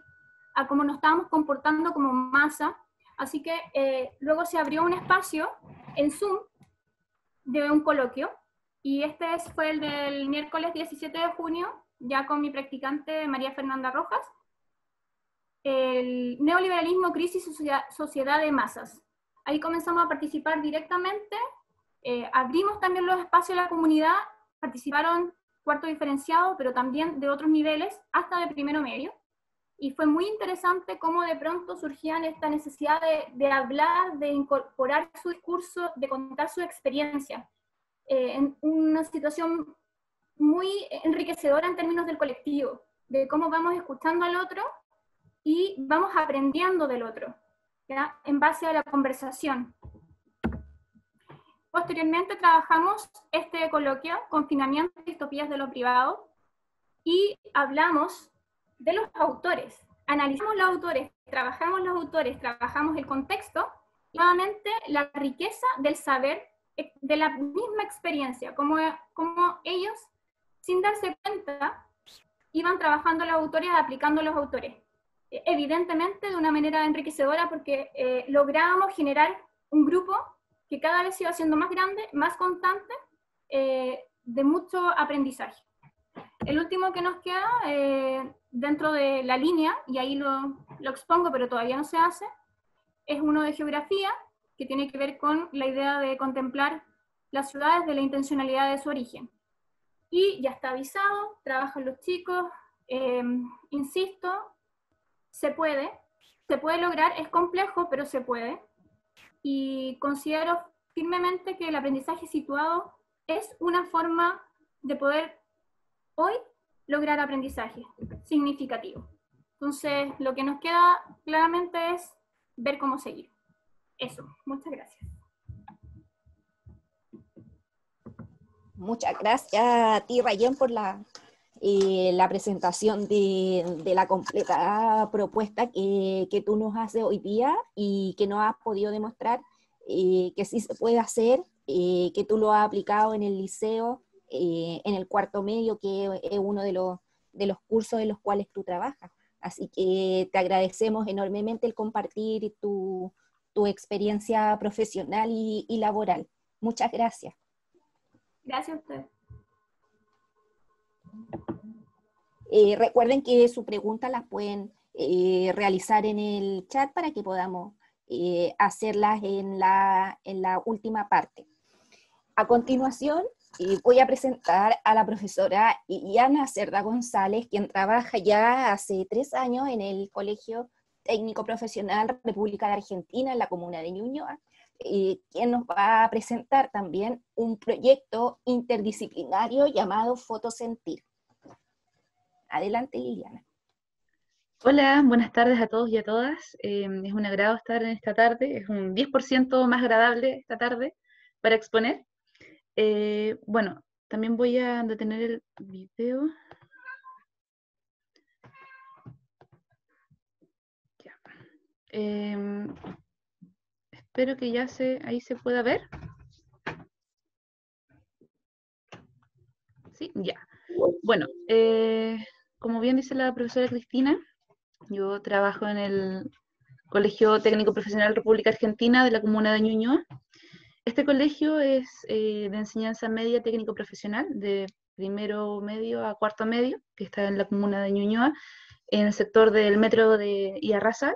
a cómo nos estábamos comportando como masa. Así que luego se abrió un espacio en Zoom de un coloquio, y este fue el del miércoles 17 de junio, ya con mi practicante María Fernanda Rojas, el neoliberalismo, crisis y sociedad de masas. Ahí comenzamos a participar directamente, abrimos también los espacios a la comunidad, participaron cuarto diferenciado, pero también de otros niveles, hasta de primero medio, y fue muy interesante cómo de pronto surgían esta necesidad de hablar, de incorporar su discurso, de contar su experiencia, en una situación muy enriquecedora en términos del colectivo, de cómo vamos escuchando al otro y vamos aprendiendo del otro, ¿ya?, en base a la conversación. Posteriormente trabajamos este coloquio, confinamiento y distopías de lo privado, y hablamos de los autores, analizamos los autores, trabajamos el contexto, y nuevamente la riqueza del saber, de la misma experiencia, como ellos, sin darse cuenta, iban trabajando los autores, aplicando los autores. Evidentemente de una manera enriquecedora, porque lográbamos generar un grupo que cada vez iba siendo más grande, más constante, de mucho aprendizaje. El último que nos queda dentro de la línea, y ahí lo expongo pero todavía no se hace, es uno de geografía, que tiene que ver con la idea de contemplar las ciudades de la intencionalidad de su origen. Y ya está avisado, trabajan los chicos, insisto, se puede lograr, es complejo, pero se puede. Y considero firmemente que el aprendizaje situado es una forma de poder hoy lograr aprendizaje significativo. Entonces, lo que nos queda claramente es ver cómo seguir. Eso, muchas gracias. Muchas gracias a ti, Rayen, por la presentación de la completa propuesta que tú nos haces hoy día y que nos has podido demostrar que sí se puede hacer, que tú lo has aplicado en el liceo, en el cuarto medio, que es uno de los cursos en los cuales tú trabajas. Así que te agradecemos enormemente el compartir tu experiencia profesional y laboral. Muchas gracias. Gracias a usted. Recuerden que sus preguntas las pueden realizar en el chat para que podamos hacerlas en la última parte. A continuación, voy a presentar a la profesora Iliana Cerda González, quien trabaja ya hace 3 años en el Colegio Técnico Profesional República de Argentina, en la comuna de Ñuñoa, quien nos va a presentar también un proyecto interdisciplinario llamado Fotosentir. Adelante, Liliana. Hola, buenas tardes a todos y a todas. Es un agrado estar en esta tarde, es un 10% más agradable esta tarde para exponer. Bueno, también voy a detener el video. Ya. Espero que ya ahí se pueda ver. Sí, ya. Bueno, como bien dice la profesora Cristina, yo trabajo en el Colegio Técnico Profesional República Argentina de la comuna de Ñuñoa. Este colegio es de enseñanza media técnico profesional, de primero medio a cuarto medio, que está en la comuna de Ñuñoa, en el sector del metro de Iarrasa,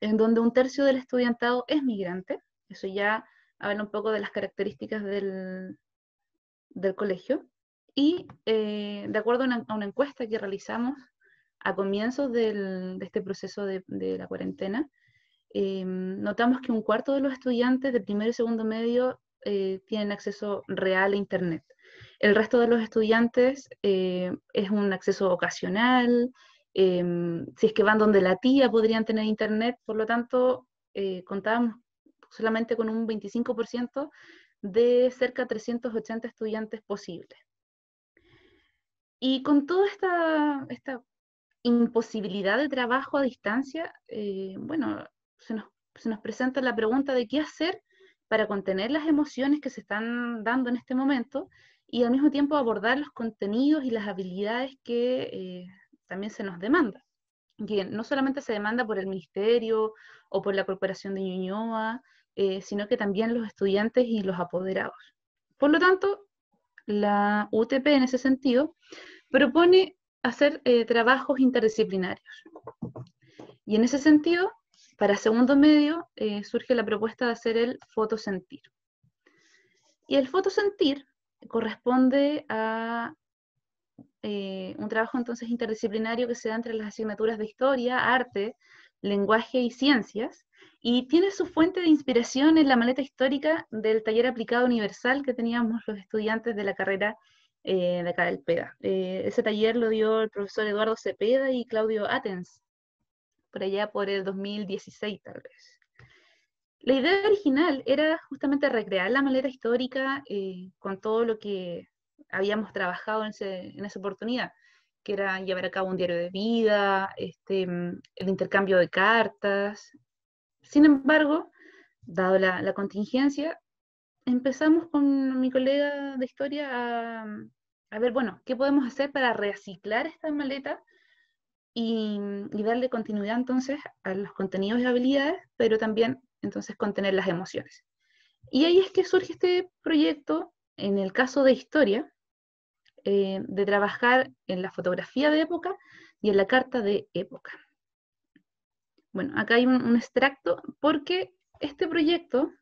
en donde 1/3 del estudiantado es migrante. Eso ya habla un poco de las características del colegio. Y de acuerdo a una encuesta que realizamos a comienzos de este proceso de la cuarentena, notamos que 1/4 de los estudiantes de primero y segundo medio tienen acceso real a Internet. El resto de los estudiantes es un acceso ocasional, si es que van donde la tía podrían tener Internet, por lo tanto contábamos solamente con un 25% de cerca de 380 estudiantes posibles. Y con toda esta imposibilidad de trabajo a distancia, bueno, se nos presenta la pregunta de qué hacer para contener las emociones que se están dando en este momento y al mismo tiempo abordar los contenidos y las habilidades que también se nos demanda. Que no solamente se demanda por el Ministerio o por la Corporación de Ñuñoa, sino que también los estudiantes y los apoderados. Por lo tanto, la UTP en ese sentido propone hacer trabajos interdisciplinarios. Y en ese sentido, para segundo medio, surge la propuesta de hacer el fotosentir. Y el fotosentir corresponde a un trabajo entonces interdisciplinario que se da entre las asignaturas de historia, arte, lenguaje y ciencias, y tiene su fuente de inspiración en la maleta histórica del taller aplicado universal que teníamos los estudiantes de la carrera de acá del PEDA. Ese taller lo dio el profesor Eduardo Cepeda y Claudio Atens, por allá por el 2016 tal vez. La idea original era justamente recrear la maleta histórica con todo lo que habíamos trabajado en esa oportunidad, que era llevar a cabo un diario de vida, el intercambio de cartas. Sin embargo, dado la contingencia, empezamos con mi colega de historia a ver, bueno, ¿qué podemos hacer para reciclar esta maleta y darle continuidad entonces a los contenidos y habilidades, pero también entonces contener las emociones? Y ahí es que surge este proyecto, en el caso de historia, de trabajar en la fotografía de época y en la carta de época. Bueno, acá hay un extracto porque este proyecto,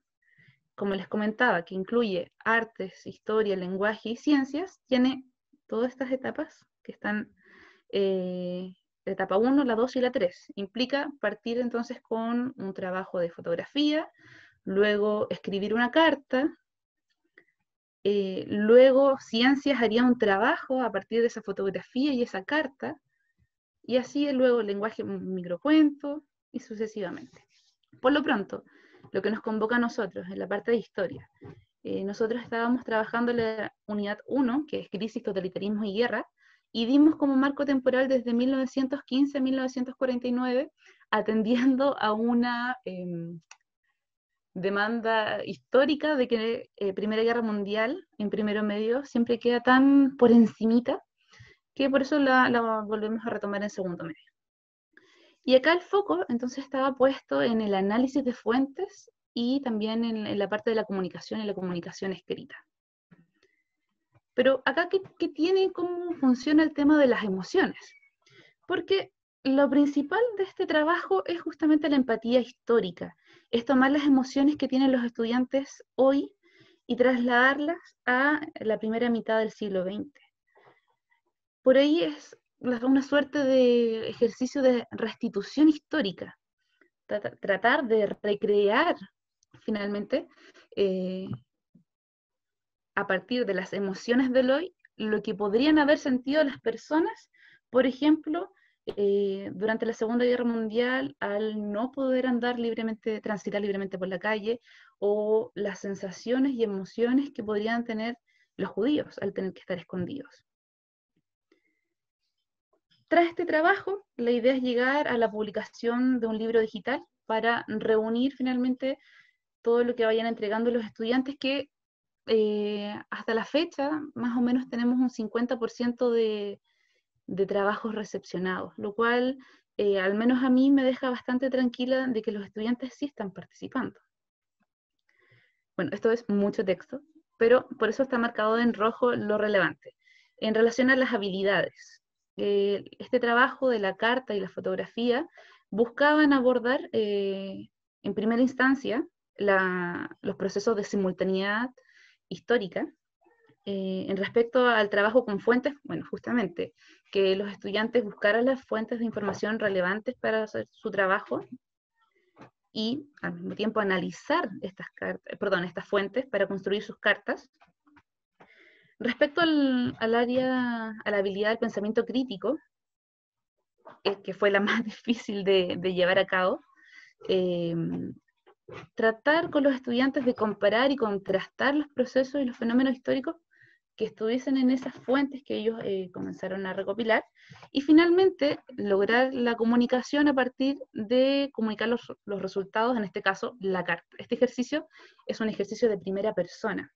como les comentaba, que incluye artes, historia, lenguaje y ciencias, tiene todas estas etapas que están, la etapa 1, la 2 y la 3. Implica partir entonces con un trabajo de fotografía, luego escribir una carta, luego ciencias haría un trabajo a partir de esa fotografía y esa carta, y así luego el lenguaje un microcuento, y sucesivamente. Por lo pronto, lo que nos convoca a nosotros en la parte de historia, nosotros estábamos trabajando en la unidad 1, que es Crisis, Totalitarismo y Guerra, y dimos como marco temporal desde 1915 a 1949, atendiendo a una demanda histórica de que Primera Guerra Mundial, en primero medio, siempre queda tan por encimita, que por eso la volvemos a retomar en segundo medio. Y acá el foco entonces estaba puesto en el análisis de fuentes y también en la parte de la comunicación y la comunicación escrita. Pero acá, ¿qué tiene, cómo funciona el tema de las emociones? Porque lo principal de este trabajo es justamente la empatía histórica, es tomar las emociones que tienen los estudiantes hoy y trasladarlas a la primera mitad del siglo XX. Por ahí es una suerte de ejercicio de restitución histórica, tratar de recrear finalmente a partir de las emociones del hoy lo que podrían haber sentido las personas, por ejemplo, durante la Segunda Guerra Mundial, al no poder andar libremente, transitar libremente por la calle, o las sensaciones y emociones que podrían tener los judíos al tener que estar escondidos. Tras este trabajo, la idea es llegar a la publicación de un libro digital para reunir finalmente todo lo que vayan entregando los estudiantes, que hasta la fecha más o menos tenemos un 50% de trabajos recepcionados, lo cual al menos a mí me deja bastante tranquila de que los estudiantes sí están participando. Bueno, esto es mucho texto, pero por eso está marcado en rojo lo relevante. En relación a las habilidades, este trabajo de la carta y la fotografía buscaban abordar en primera instancia los procesos de simultaneidad histórica. En respecto al trabajo con fuentes, bueno, justamente, que los estudiantes buscaran las fuentes de información relevantes para hacer su trabajo y al mismo tiempo analizar estas fuentes para construir sus cartas. Respecto a la habilidad del pensamiento crítico, que fue la más difícil de llevar a cabo, tratar con los estudiantes de comparar y contrastar los procesos y los fenómenos históricos que estuviesen en esas fuentes que ellos comenzaron a recopilar, y finalmente lograr la comunicación a partir de comunicar los resultados, en este caso la carta. Este ejercicio es un ejercicio de primera persona,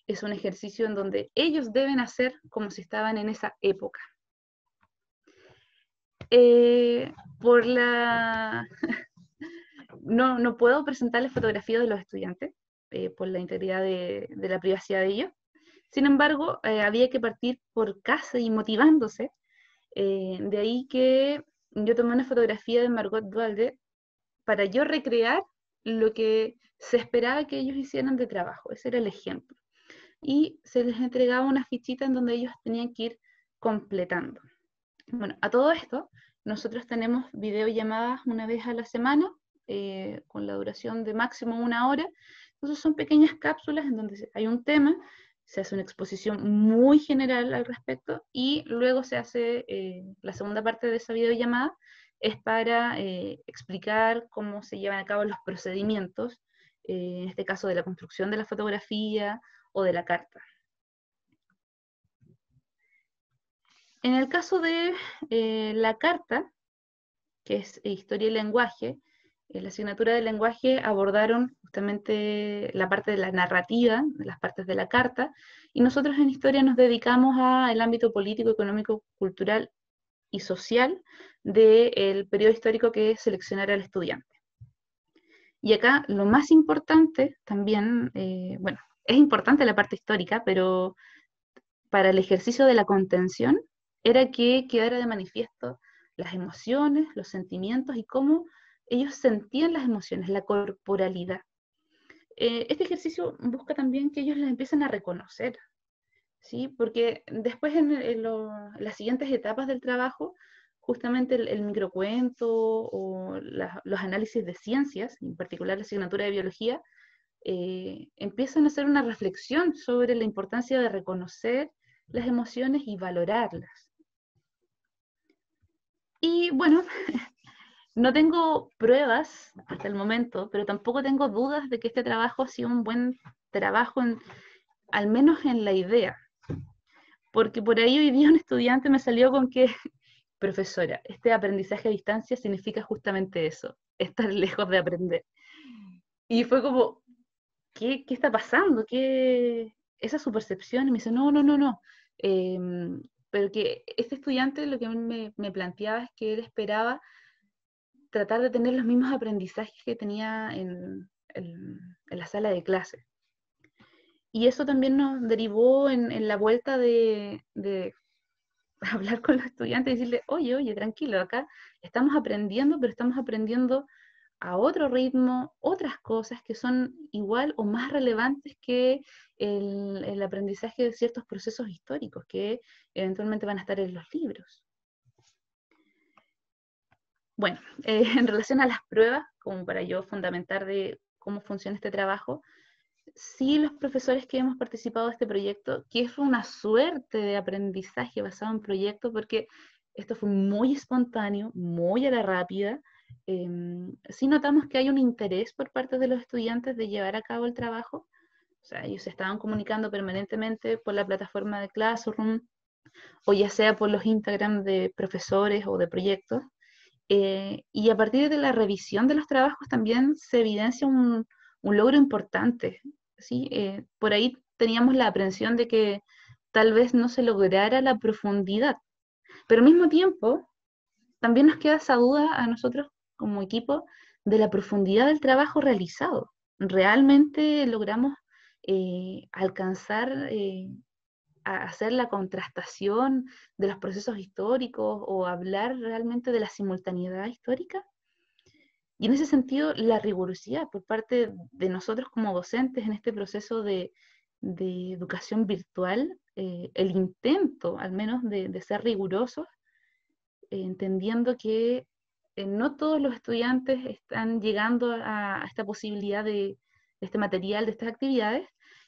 es un ejercicio en donde ellos deben hacer como si estaban en esa época. No puedo presentarles fotografías de los estudiantes por la integridad de la privacidad de ellos. Sin embargo, había que partir por casa y motivándose. De ahí que yo tomé una fotografía de Margot Duhalde para yo recrear lo que se esperaba que ellos hicieran de trabajo. Ese era el ejemplo. Y se les entregaba una fichita en donde ellos tenían que ir completando. Bueno, a todo esto, nosotros tenemos videollamadas una vez a la semana, con la duración de máximo 1 hora. Entonces son pequeñas cápsulas en donde hay un tema, se hace una exposición muy general al respecto, y luego se hace la segunda parte de esa videollamada, es para explicar cómo se llevan a cabo los procedimientos, en este caso de la construcción de la fotografía o de la carta. En el caso de la carta, que es Historia y Lenguaje, en la asignatura de lenguaje abordaron justamente la parte de la narrativa, de las partes de la carta, y nosotros en Historia nos dedicamos al ámbito político, económico, cultural y social del periodo histórico que seleccionara el estudiante. Y acá lo más importante también, bueno, es importante la parte histórica, pero para el ejercicio de la contención era que quedara de manifiesto las emociones, los sentimientos y cómo ellos sentían las emociones, la corporalidad. Este ejercicio busca también que ellos las empiecen a reconocer, ¿sí? Porque después en las siguientes etapas del trabajo, justamente el microcuento o los análisis de ciencias, en particular la asignatura de biología, empiezan a hacer una reflexión sobre la importancia de reconocer las emociones y valorarlas. Y bueno, no tengo pruebas hasta el momento, pero tampoco tengo dudas de que este trabajo ha sido un buen trabajo, al menos en la idea. Porque por ahí hoy día un estudiante me salió con que, profesora, este aprendizaje a distancia significa justamente eso, estar lejos de aprender. Y fue como, ¿qué está pasando? Esa es su percepción. Y me dice, no, no, no, no. Pero que este estudiante lo que me planteaba es que él esperaba tratar de tener los mismos aprendizajes que tenía en la sala de clase. Y eso también nos derivó en la vuelta de hablar con los estudiantes y decirle, oye, oye, tranquilo, acá estamos aprendiendo, pero estamos aprendiendo a otro ritmo, otras cosas que son igual o más relevantes que el aprendizaje de ciertos procesos históricos que eventualmente van a estar en los libros. Bueno, en relación a las pruebas, como para yo fundamentar de cómo funciona este trabajo, sí, los profesores que hemos participado de este proyecto, que es una suerte de aprendizaje basado en proyectos, porque esto fue muy espontáneo, muy a la rápida. Sí notamos que hay un interés por parte de los estudiantes de llevar a cabo el trabajo. O sea, ellos se estaban comunicando permanentemente por la plataforma de Classroom, o ya sea por los Instagram de profesores o de proyectos. Y a partir de la revisión de los trabajos también se evidencia un logro importante, ¿sí? Por ahí teníamos la aprensión de que tal vez no se lograra la profundidad, pero al mismo tiempo también nos queda esa duda a nosotros como equipo de la profundidad del trabajo realizado. ¿Realmente logramos alcanzar a hacer la contrastación de los procesos históricos o hablar realmente de la simultaneidad histórica? Y en ese sentido, la rigurosidad por parte de nosotros como docentes en este proceso de educación virtual, el intento al menos de ser rigurosos, entendiendo que no todos los estudiantes están llegando a esta posibilidad de este material, de estas actividades.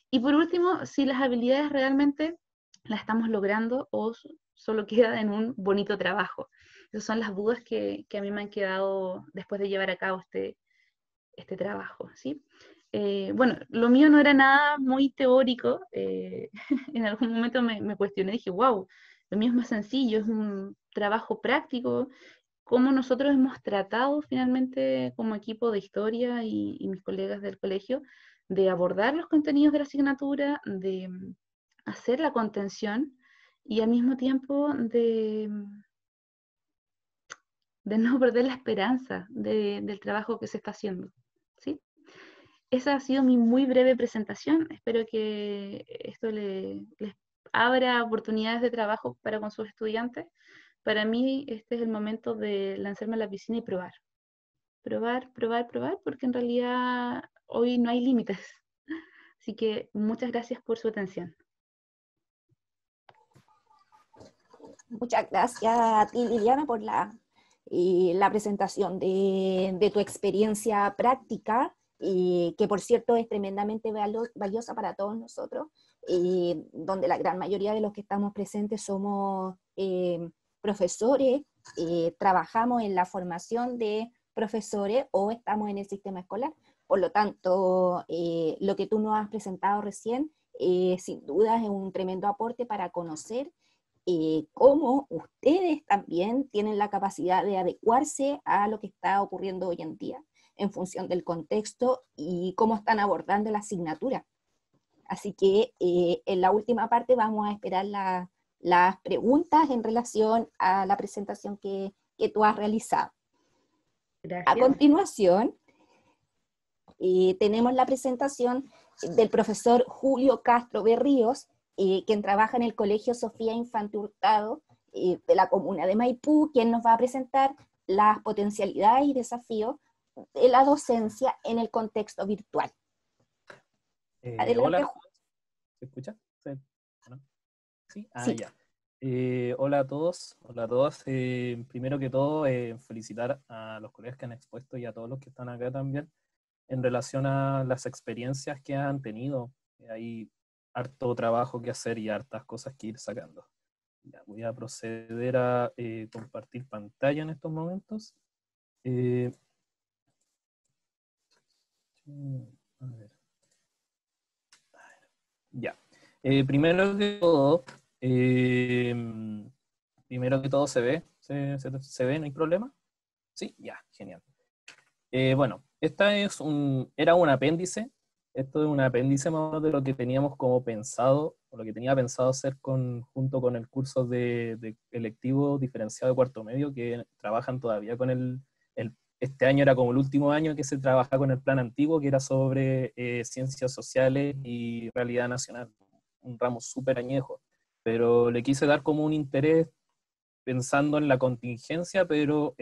Y por último, si las habilidades realmente las estamos logrando o solo queda en un bonito trabajo. Esas son las dudas que a mí me han quedado después de llevar a cabo este trabajo, ¿sí? Bueno, lo mío no era nada muy teórico. En algún momento me cuestioné, dije, wow, lo mío es más sencillo, es un trabajo práctico. Cómo nosotros hemos tratado finalmente como equipo de historia y mis colegas del colegio de abordar los contenidos de la asignatura, de hacer la contención y al mismo tiempo de no perder la esperanza del trabajo que se está haciendo, ¿sí? Esa ha sido mi muy breve presentación. Espero que esto les abra oportunidades de trabajo para con sus estudiantes. Para mí este es el momento de lanzarme a la piscina y probar. Probar, probar, probar, porque en realidad hoy no hay límites. Así que muchas gracias por su atención. Muchas gracias a ti, Liliana, por la presentación de tu experiencia práctica, que por cierto es tremendamente valiosa para todos nosotros, donde la gran mayoría de los que estamos presentes somos profesores, trabajamos en la formación de profesores o estamos en el sistema escolar. Por lo tanto, lo que tú nos has presentado recién, sin duda es un tremendo aporte para conocer cómo ustedes también tienen la capacidad de adecuarse a lo que está ocurriendo hoy en día en función del contexto y cómo están abordando la asignatura. Así que en la última parte vamos a esperar las preguntas en relación a la presentación que tú has realizado. Gracias. A continuación, tenemos la presentación del profesor Julio Castro Berríos, quien trabaja en el Colegio Sofía Infante Hurtado de la comuna de Maipú, quien nos va a presentar las potencialidades y desafíos de la docencia en el contexto virtual. Adelante, hola, ¿se escucha? ¿Sí? ¿No? ¿Sí? Ah, sí. Ya. Hola a todos, hola a todas. Primero que todo, felicitar a los colegas que han expuesto y a todos los que están acá también en relación a las experiencias que han tenido. Hay harto trabajo que hacer y hartas cosas que ir sacando. Ya, voy a proceder a compartir pantalla en estos momentos. A ver. Ya. Primero que todo, ¿se ve? ¿Se ve? ¿No hay problema? Sí, ya, genial. Bueno, era un apéndice. Esto es un apéndice más o menos de lo que teníamos como pensado, o lo que tenía pensado hacer junto con el curso de electivo diferenciado de cuarto medio, que trabajan todavía con este año era como el último año que se trabaja con el plan antiguo, que era sobre ciencias sociales y realidad nacional, un ramo súper añejo, pero le quise dar como un interés pensando en la contingencia, pero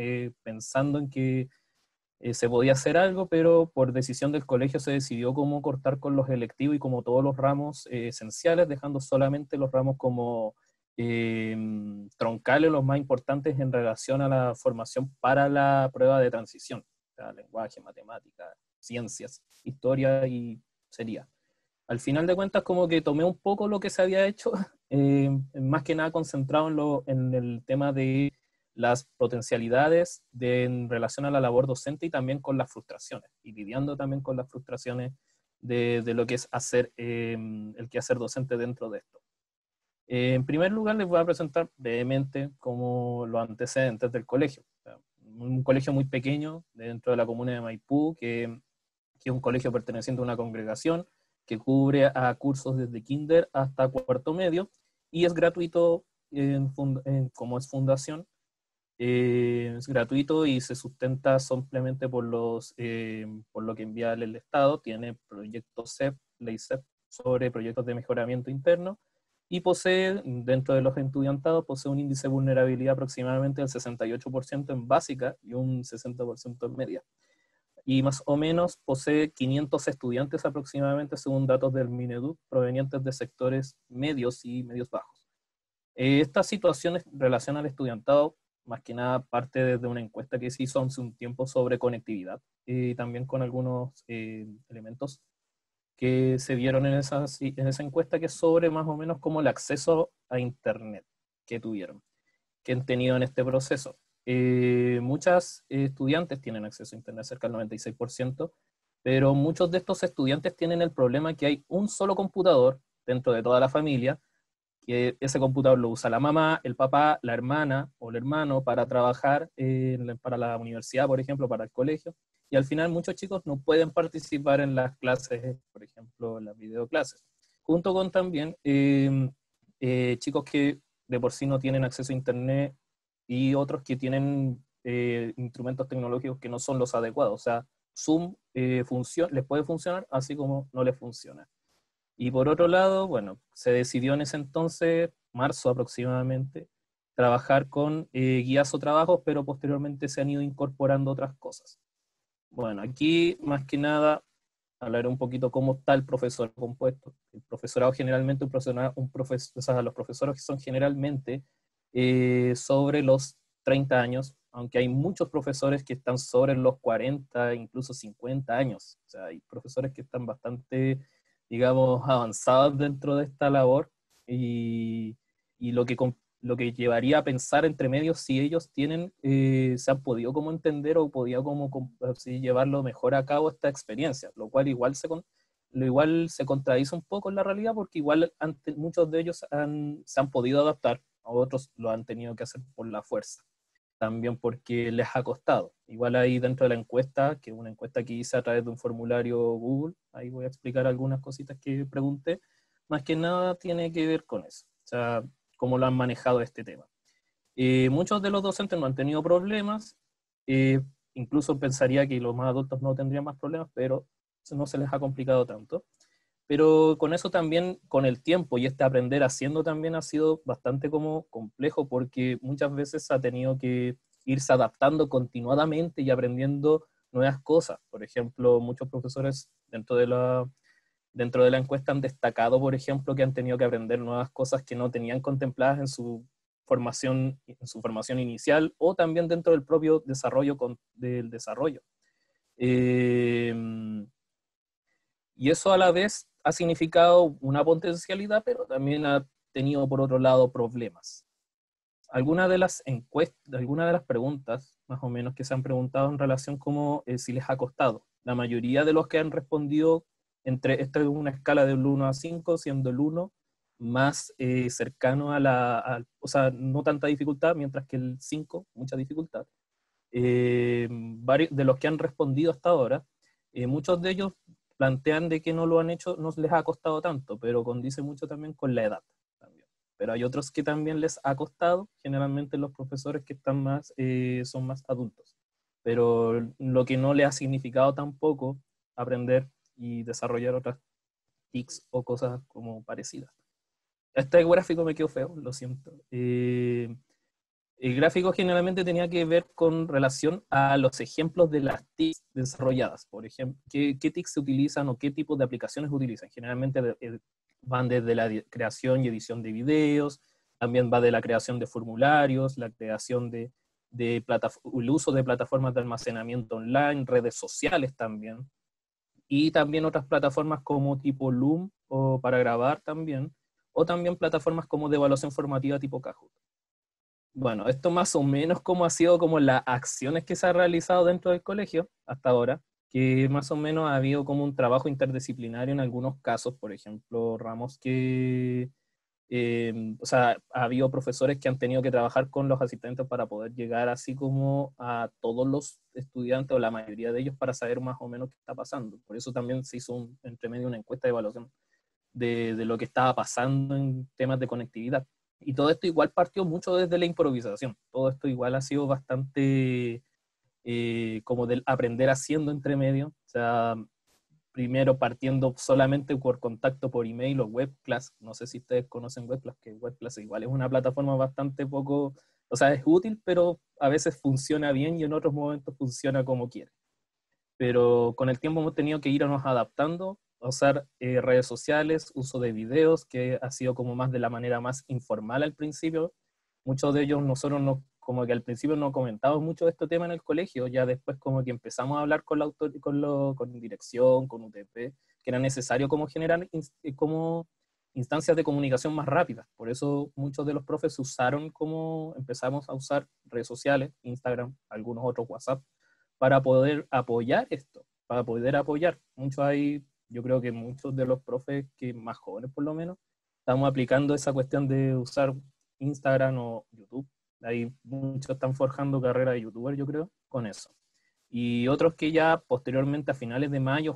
pensando en que se podía hacer algo, pero por decisión del colegio se decidió cómo cortar con los electivos y como todos los ramos esenciales, dejando solamente los ramos como troncales, los más importantes en relación a la formación para la prueba de transición, o sea, lenguaje, matemática, ciencias, historia y sería. Al final de cuentas, como que tomé un poco lo que se había hecho, más que nada concentrado en el tema de las potencialidades en relación a la labor docente y también con las frustraciones, y lidiando también con las frustraciones de lo que es hacer el quehacer docente dentro de esto. En primer lugar, les voy a presentar brevemente como los antecedentes del colegio. O sea, un colegio muy pequeño dentro de la comuna de Maipú, que es un colegio perteneciente a una congregación que cubre a cursos desde kinder hasta cuarto medio, y es gratuito como es fundación. Es gratuito y se sustenta simplemente por lo que envía el Estado. Tiene proyectos CEP, ley CEP, sobre proyectos de mejoramiento interno, y posee, dentro de los estudiantados, posee un índice de vulnerabilidad aproximadamente del 68% en básica y un 60% en media. Y más o menos posee 500 estudiantes aproximadamente, según datos del Mineduc, provenientes de sectores medios y medios bajos. Estas situaciones en relación al estudiantado, más que nada parte desde una encuesta que se hizo hace un tiempo sobre conectividad, y también con algunos elementos que se vieron en esa encuesta, que es sobre más o menos como el acceso a Internet que tuvieron, que han tenido en este proceso. Muchas estudiantes tienen acceso a Internet, cerca del 96%, pero muchos de estos estudiantes tienen el problema que hay un solo computador dentro de toda la familia, que ese computador lo usa la mamá, el papá, la hermana o el hermano para trabajar para la universidad, por ejemplo, para el colegio, y al final muchos chicos no pueden participar en las clases, por ejemplo, en las videoclases, junto con también chicos que de por sí no tienen acceso a Internet, y otros que tienen instrumentos tecnológicos que no son los adecuados. O sea, Zoom les puede funcionar, así como no les funciona. Y por otro lado, bueno, se decidió en ese entonces, marzo aproximadamente, trabajar con guías o trabajos, pero posteriormente se han ido incorporando otras cosas. Bueno, aquí más que nada hablar un poquito cómo está el profesor compuesto. El profesorado generalmente, o sea, los profesores son generalmente sobre los 30 años, aunque hay muchos profesores que están sobre los 40, incluso 50 años. O sea, hay profesores que están bastante, digamos, avanzados dentro de esta labor, y lo que llevaría a pensar entre medios si ellos se han podido como entender o podido como así, llevarlo mejor a cabo esta experiencia, lo cual igual se contradice un poco en la realidad, porque igual muchos de ellos se han podido adaptar, a otros lo han tenido que hacer por la fuerza, también porque les ha costado. Igual ahí dentro de la encuesta, que es una encuesta que hice a través de un formulario Google, ahí voy a explicar algunas cositas que pregunté, más que nada tiene que ver con eso, o sea, cómo lo han manejado este tema. Muchos de los docentes no han tenido problemas, incluso pensaría que los más adultos no tendrían más problemas, pero no se les ha complicado tanto. Pero con eso también, con el tiempo y este aprender haciendo también ha sido bastante como complejo, porque muchas veces ha tenido que irse adaptando continuadamente y aprendiendo nuevas cosas. Por ejemplo, muchos profesores dentro de la encuesta han destacado, por ejemplo, que han tenido que aprender nuevas cosas que no tenían contempladas en su formación inicial, o también dentro del propio desarrollo del desarrollo. Y eso a la vez ha significado una potencialidad, pero también ha tenido por otro lado problemas. Algunas de las preguntas, más o menos, que se han preguntado en relación como si les ha costado. La mayoría de los que han respondido, esta es una escala del 1 a 5, siendo el 1 más cercano o sea, no tanta dificultad, mientras que el 5, mucha dificultad. varios de los que han respondido hasta ahora, muchos de ellos plantean de que no lo han hecho, no les ha costado tanto, pero condice mucho también con la edad. También. Pero hay otros que también les ha costado, generalmente los profesores que están más, son más adultos. Pero lo que no le ha significado tampoco aprender y desarrollar otras TICs o cosas como parecidas. Este gráfico me quedó feo, lo siento. El gráfico generalmente tenía que ver con relación a los ejemplos de las TICs desarrolladas. Por ejemplo, qué TICs se utilizan o qué tipos de aplicaciones utilizan. Generalmente van desde la creación y edición de videos, también va de la creación de formularios, la creación el uso de plataformas de almacenamiento online, redes sociales también, y también otras plataformas como tipo Loom o para grabar también, o también plataformas como de evaluación formativa tipo Kahoot. Bueno, esto más o menos como ha sido como las acciones que se han realizado dentro del colegio hasta ahora, que más o menos ha habido como un trabajo interdisciplinario en algunos casos, por ejemplo, ramos que, o sea, ha habido profesores que han tenido que trabajar con los asistentes para poder llegar así como a todos los estudiantes o la mayoría de ellos para saber más o menos qué está pasando. Por eso también se hizo entre medio una encuesta de evaluación de lo que estaba pasando en temas de conectividad. Y todo esto igual partió mucho desde la improvisación. Todo esto igual ha sido bastante como del aprender haciendo entre medio. O sea, primero partiendo solamente por contacto por email o webclass. No sé si ustedes conocen webclass, que webclass igual es una plataforma bastante poco, o sea, es útil, pero a veces funciona bien y en otros momentos funciona como quiere. Pero con el tiempo hemos tenido que irnos adaptando, a usar redes sociales, uso de videos, que ha sido como más de la manera más informal al principio. Muchos de ellos nosotros no, como que al principio no comentábamos mucho de este tema en el colegio, ya después como que empezamos a hablar con con dirección, con UTP, que era necesario como generar como instancias de comunicación más rápidas. Por eso muchos de los profes empezamos a usar redes sociales, Instagram, algunos otros WhatsApp, para poder apoyar esto, para poder apoyar. Yo creo que muchos de los profes que más jóvenes por lo menos, estamos aplicando esa cuestión de usar Instagram o YouTube. Ahí muchos están forjando carrera de youtuber, yo creo, con eso. Y otros que ya posteriormente a finales de principio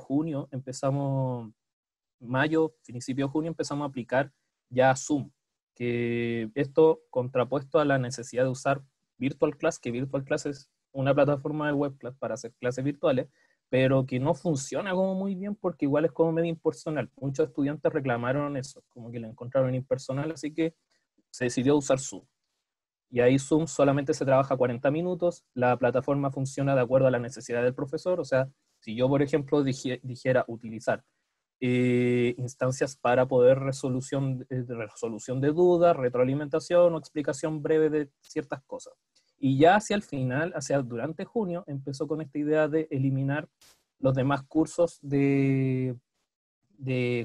de junio empezamos a aplicar ya Zoom, que esto contrapuesto a la necesidad de usar Virtual Class, que Virtual Class es una plataforma de web class para hacer clases virtuales, pero que no funciona como muy bien porque igual es como medio impersonal. Muchos estudiantes reclamaron eso, como que lo encontraron impersonal, así que se decidió usar Zoom. Y ahí Zoom solamente se trabaja 40 minutos, la plataforma funciona de acuerdo a la necesidad del profesor, o sea, si yo, por ejemplo, dijera utilizar instancias para poder resolución de dudas, retroalimentación o explicación breve de ciertas cosas. Y ya hacia el final, durante junio, empezó con esta idea de eliminar los demás cursos de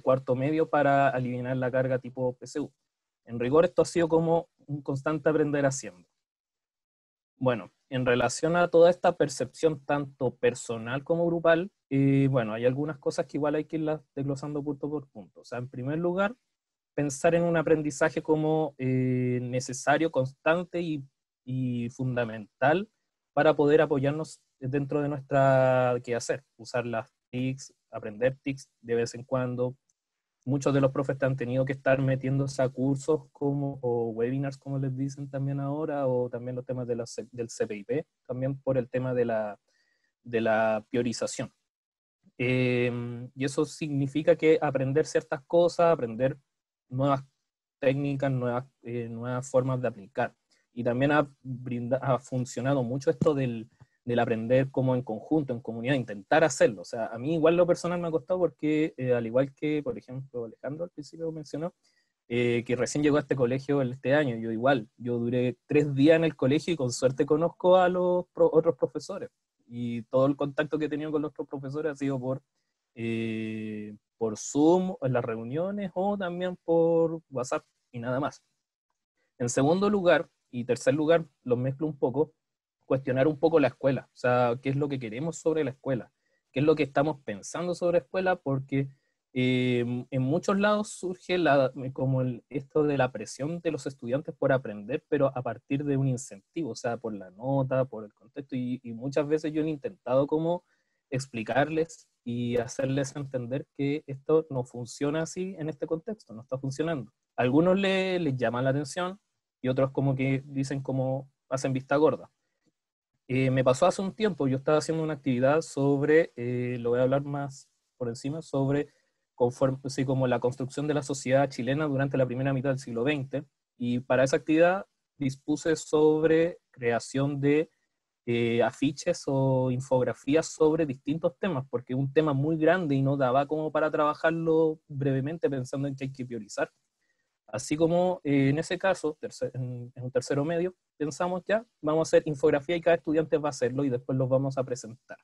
cuarto medio para eliminar la carga tipo PSU. En rigor esto ha sido como un constante aprender haciendo. Bueno, en relación a toda esta percepción tanto personal como grupal, bueno, hay algunas cosas que igual hay que irlas desglosando punto por punto. O sea, en primer lugar, pensar en un aprendizaje como necesario, constante y fundamental para poder apoyarnos dentro de nuestra quehacer. Usar las TICs, aprender TICs de vez en cuando. Muchos de los profes han tenido que estar metiéndose a cursos o webinars, como les dicen también ahora, o también los temas del CPIP, también por el tema de la priorización. Y eso significa que aprender ciertas cosas, aprender nuevas técnicas, nuevas formas de aplicar. Y también ha funcionado mucho esto del aprender como en conjunto, en comunidad, intentar hacerlo. O sea, a mí igual lo personal me ha costado porque, al igual que, por ejemplo, Alejandro al principio mencionó, que recién llegó a este colegio este año, yo duré 3 días en el colegio y con suerte conozco a los otros profesores. Y todo el contacto que he tenido con los otros profesores ha sido por Zoom, en las reuniones, o también por WhatsApp y nada más. En segundo lugar, y tercer lugar, los mezclo un poco, cuestionar un poco la escuela, o sea, qué es lo que queremos sobre la escuela, qué es lo que estamos pensando sobre la escuela, porque En muchos lados surge esto de la presión de los estudiantes por aprender, pero a partir de un incentivo, o sea, por la nota, por el contexto, y muchas veces yo he intentado como explicarles y hacerles entender que esto no funciona así en este contexto, no está funcionando. A algunos les llama la atención y otros como que dicen como hacen vista gorda. Me pasó hace un tiempo, yo estaba haciendo una actividad sobre, lo voy a hablar más por encima, sobre así como la construcción de la sociedad chilena durante la primera mitad del siglo XX, y para esa actividad dispuse sobre creación de afiches o infografías sobre distintos temas, porque es un tema muy grande y no daba como para trabajarlo brevemente pensando en que hay que priorizar. Así como en ese caso, en un tercero medio, pensamos ya, vamos a hacer infografía y cada estudiante va a hacerlo y después los vamos a presentar.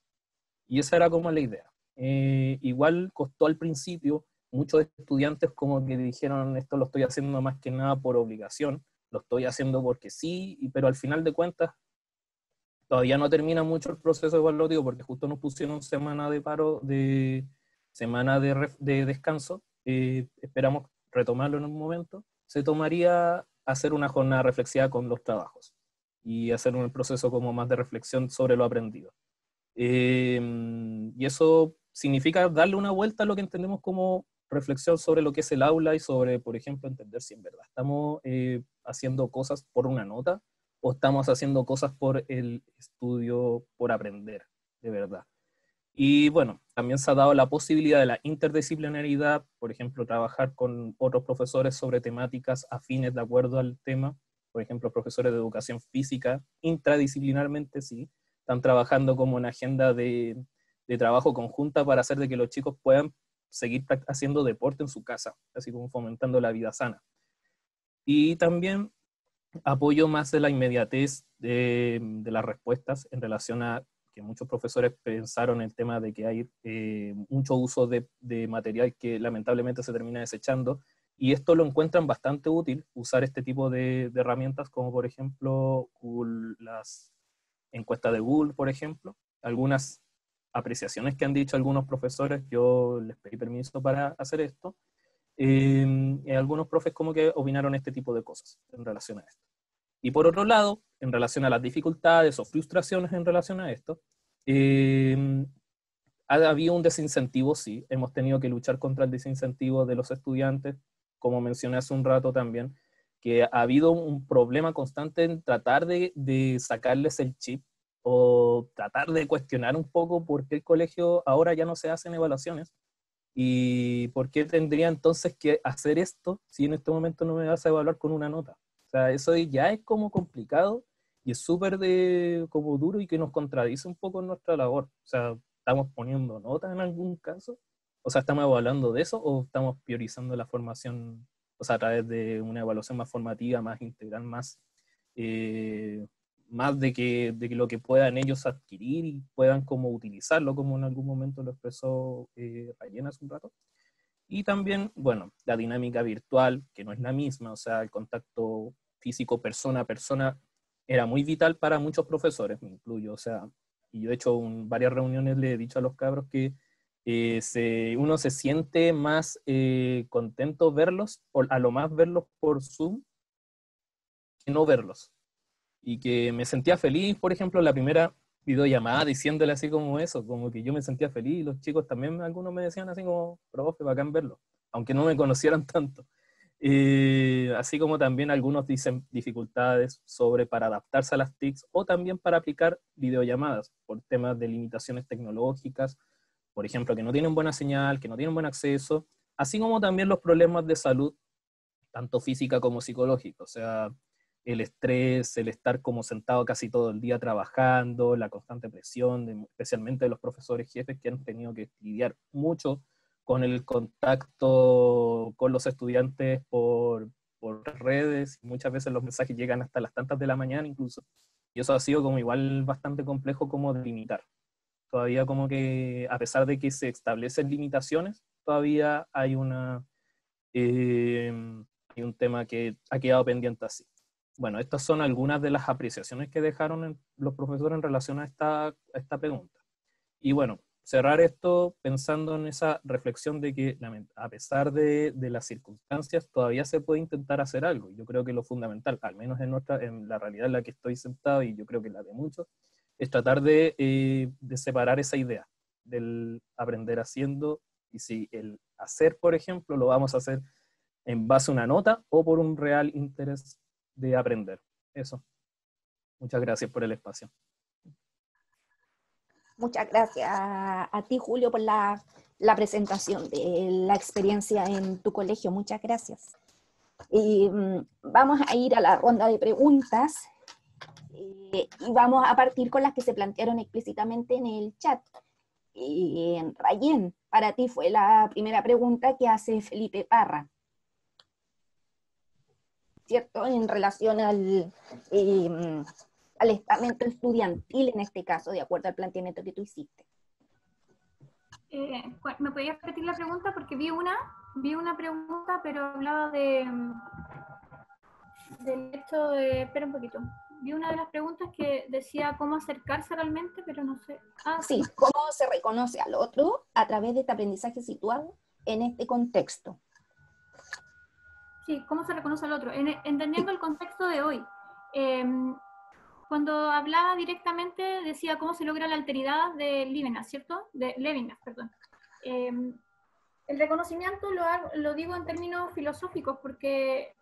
Y esa era como la idea. Igual costó al principio, muchos estudiantes como que dijeron, esto lo estoy haciendo más que nada por obligación, lo estoy haciendo porque sí, pero al final de cuentas todavía no termina mucho el proceso evaluativo porque justo nos pusieron semana de paro, semana de descanso. Esperamos retomarlo en un momento. Se tomaría hacer una jornada reflexiva con los trabajos y hacer un proceso como más de reflexión sobre lo aprendido. Y eso significa darle una vuelta a lo que entendemos como reflexión sobre lo que es el aula y sobre, por ejemplo, entender si en verdad estamos haciendo cosas por una nota o estamos haciendo cosas por el estudio, por aprender, de verdad. Y bueno, también se ha dado la posibilidad de la interdisciplinaridad, por ejemplo, trabajar con otros profesores sobre temáticas afines de acuerdo al tema, por ejemplo, profesores de educación física, intradisciplinarmente sí, están trabajando como una agenda de trabajo conjunta para hacer de que los chicos puedan seguir haciendo deporte en su casa, así como fomentando la vida sana. Y también apoyo más de la inmediatez de las respuestas en relación a que muchos profesores pensaron el tema de que hay mucho uso de material que lamentablemente se termina desechando, y esto lo encuentran bastante útil, usar este tipo de herramientas como por ejemplo las encuestas de Google, por ejemplo. Algunas apreciaciones que han dicho algunos profesores, yo les pedí permiso para hacer esto, algunos profes como que opinaron este tipo de cosas en relación a esto. Y por otro lado, en relación a las dificultades o frustraciones en relación a esto, ha habido un desincentivo, sí, hemos tenido que luchar contra el desincentivo de los estudiantes, como mencioné hace un rato también, que ha habido un problema constante en tratar de sacarles el chip o tratar de cuestionar un poco por qué el colegio ahora ya no se hacen evaluaciones y por qué tendría entonces que hacer esto si en este momento no me vas a evaluar con una nota. O sea, eso ya es como complicado y es súper como duro y que nos contradice un poco en nuestra labor. O sea, ¿estamos poniendo notas en algún caso? O sea, ¿estamos evaluando de eso o estamos priorizando la formación, o sea, a través de una evaluación más formativa, más integral, más de que lo que puedan ellos adquirir y puedan como utilizarlo, como en algún momento lo expresó Rayena hace un rato? Y también, bueno, la dinámica virtual, que no es la misma, o sea, el contacto físico persona a persona era muy vital para muchos profesores, me incluyo, o sea, y yo he hecho varias reuniones, le he dicho a los cabros que uno se siente más contento verlos, a lo más verlos por Zoom, que no verlos. Y que me sentía feliz, por ejemplo, la primera videollamada diciéndole así como eso, como que yo me sentía feliz y los chicos también, algunos me decían así como, profe, bacán verlo, aunque no me conocieran tanto. Así como también algunos dicen dificultades para adaptarse a las TICs o también para aplicar videollamadas por temas de limitaciones tecnológicas, por ejemplo, que no tienen buena señal, que no tienen buen acceso, así como también los problemas de salud, tanto física como psicológica, o sea, el estrés, el estar como sentado casi todo el día trabajando, la constante presión, especialmente de los profesores jefes que han tenido que lidiar mucho con el contacto con los estudiantes por redes, y muchas veces los mensajes llegan hasta las tantas de la mañana incluso, y eso ha sido como igual bastante complejo como de limitar. Todavía como que, a pesar de que se establecen limitaciones, todavía hay hay un tema que ha quedado pendiente así. Bueno, estas son algunas de las apreciaciones que dejaron los profesores en relación a esta pregunta. Y bueno, cerrar esto pensando en esa reflexión de que a pesar de las circunstancias todavía se puede intentar hacer algo. Yo creo que lo fundamental, al menos en la realidad en la que estoy sentado, y yo creo que la de muchos, es tratar de separar esa idea del aprender haciendo, y si el hacer, por ejemplo, lo vamos a hacer en base a una nota o por un real interés de aprender. Eso. Muchas gracias por el espacio. Muchas gracias a ti, Julio, por la presentación de la experiencia en tu colegio. Muchas gracias. Vamos a ir a la ronda de preguntas y vamos a partir con las que se plantearon explícitamente en el chat. Rayén, para ti fue la primera pregunta que hace Felipe Parra, ¿cierto? En relación al estamento estudiantil en este caso, de acuerdo al planteamiento que tú hiciste. ¿Me podías repetir la pregunta? Porque vi una pregunta, pero hablaba del hecho de... Espera un poquito. Vi una de las preguntas que decía cómo acercarse realmente, pero no sé. Sí, cómo se reconoce al otro a través de este aprendizaje situado en este contexto. Sí, cómo se reconoce al otro. Entendiendo el contexto de hoy. Cuando hablaba directamente decía cómo se logra la alteridad de Levinas, ¿cierto? De Levinas, perdón. El reconocimiento lo digo en términos filosóficos porque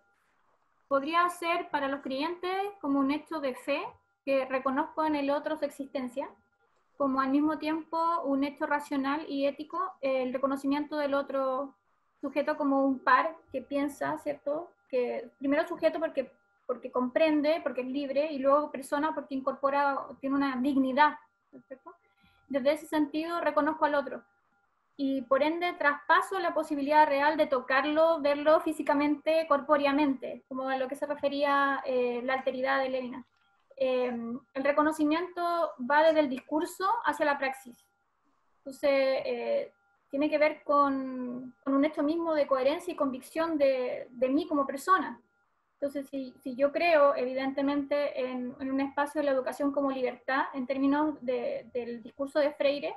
podría ser para los creyentes como un hecho de fe, que reconozco en el otro su existencia, como al mismo tiempo un hecho racional y ético, el reconocimiento del otro sujeto como un par que piensa, ¿cierto? Que primero sujeto porque comprende, porque es libre, y luego persona porque incorpora, tiene una dignidad, ¿cierto? Desde ese sentido reconozco al otro. Y por ende traspaso la posibilidad real de tocarlo, verlo físicamente, corpóreamente, como a lo que se refería la alteridad de Levinas. El reconocimiento va desde el discurso hacia la praxis. Entonces, tiene que ver con un hecho mismo de coherencia y convicción de mí como persona. Entonces, si yo creo, evidentemente, en un espacio de la educación como libertad, en términos del discurso de Freire,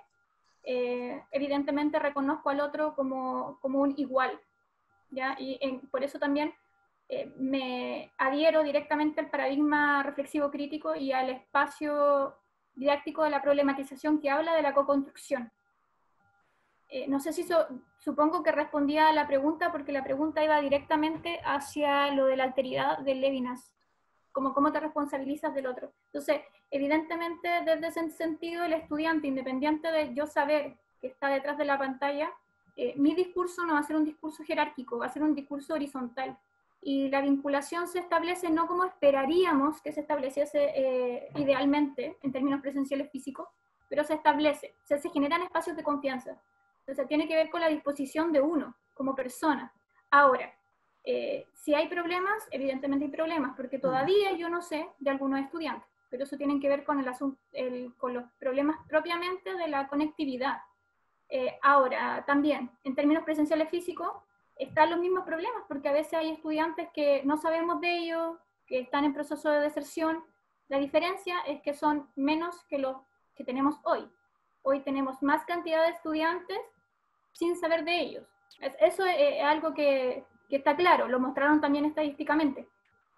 evidentemente reconozco al otro como un igual, ¿ya? Y por eso también me adhiero directamente al paradigma reflexivo crítico y al espacio didáctico de la problematización que habla de la coconstrucción. No sé si supongo que respondía a la pregunta, porque la pregunta iba directamente hacia lo de la alteridad de Levinas, como cómo te responsabilizas del otro. Entonces, evidentemente, desde ese sentido, el estudiante, independiente de yo saber que está detrás de la pantalla, mi discurso no va a ser un discurso jerárquico, va a ser un discurso horizontal. Y la vinculación se establece no como esperaríamos que se estableciese idealmente, en términos presenciales físicos, pero se establece, se generan espacios de confianza. Entonces, tiene que ver con la disposición de uno, como persona. Ahora, si hay problemas, evidentemente hay problemas, porque todavía yo no sé de algunos estudiantes, pero eso tiene que ver con con los problemas propiamente de la conectividad. Ahora, también, en términos presenciales físicos, están los mismos problemas, porque a veces hay estudiantes que no sabemos de ellos, que están en proceso de deserción. La diferencia es que son menos que los que tenemos hoy. Hoy tenemos más cantidad de estudiantes sin saber de ellos. Eso es algo que está claro, lo mostraron también estadísticamente.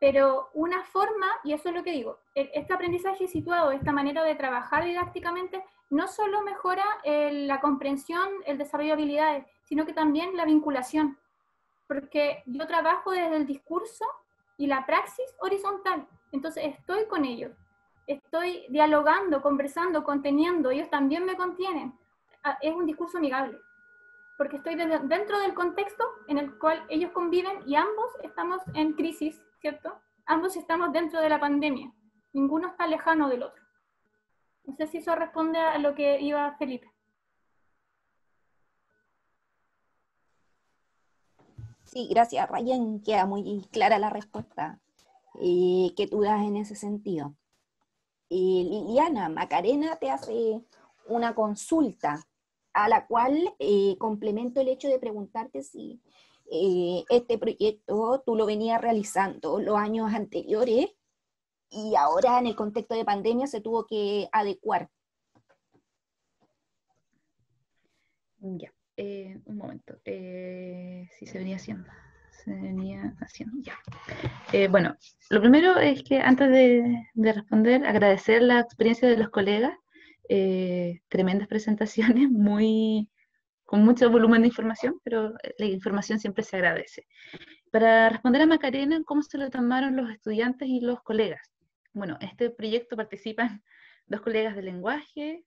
Pero una forma, y eso es lo que digo, este aprendizaje situado, esta manera de trabajar didácticamente, no solo mejora la comprensión, el desarrollo de habilidades, sino que también la vinculación. Porque yo trabajo desde el discurso y la praxis horizontal. Entonces estoy con ellos, estoy dialogando, conversando, conteniendo, ellos también me contienen. Es un discurso amigable, porque estoy dentro del contexto en el cual ellos conviven y ambos estamos en crisis, ¿cierto? Ambos estamos dentro de la pandemia, ninguno está lejano del otro. No sé si eso responde a lo que iba Felipe. Sí, gracias, Ryan. Queda muy clara la respuesta que tú das en ese sentido. Liliana, Macarena te hace una consulta a la cual complemento el hecho de preguntarte si este proyecto tú lo venías realizando los años anteriores y ahora en el contexto de pandemia se tuvo que adecuar. Ya, un momento. Sí, se venía haciendo. Se venía haciendo, ya. Bueno, lo primero es que antes de responder, agradecer la experiencia de los colegas. Tremendas presentaciones, con mucho volumen de información, pero la información siempre se agradece. Para responder a Macarena, ¿cómo se lo tomaron los estudiantes y los colegas? Bueno, en este proyecto participan 2 colegas de lenguaje,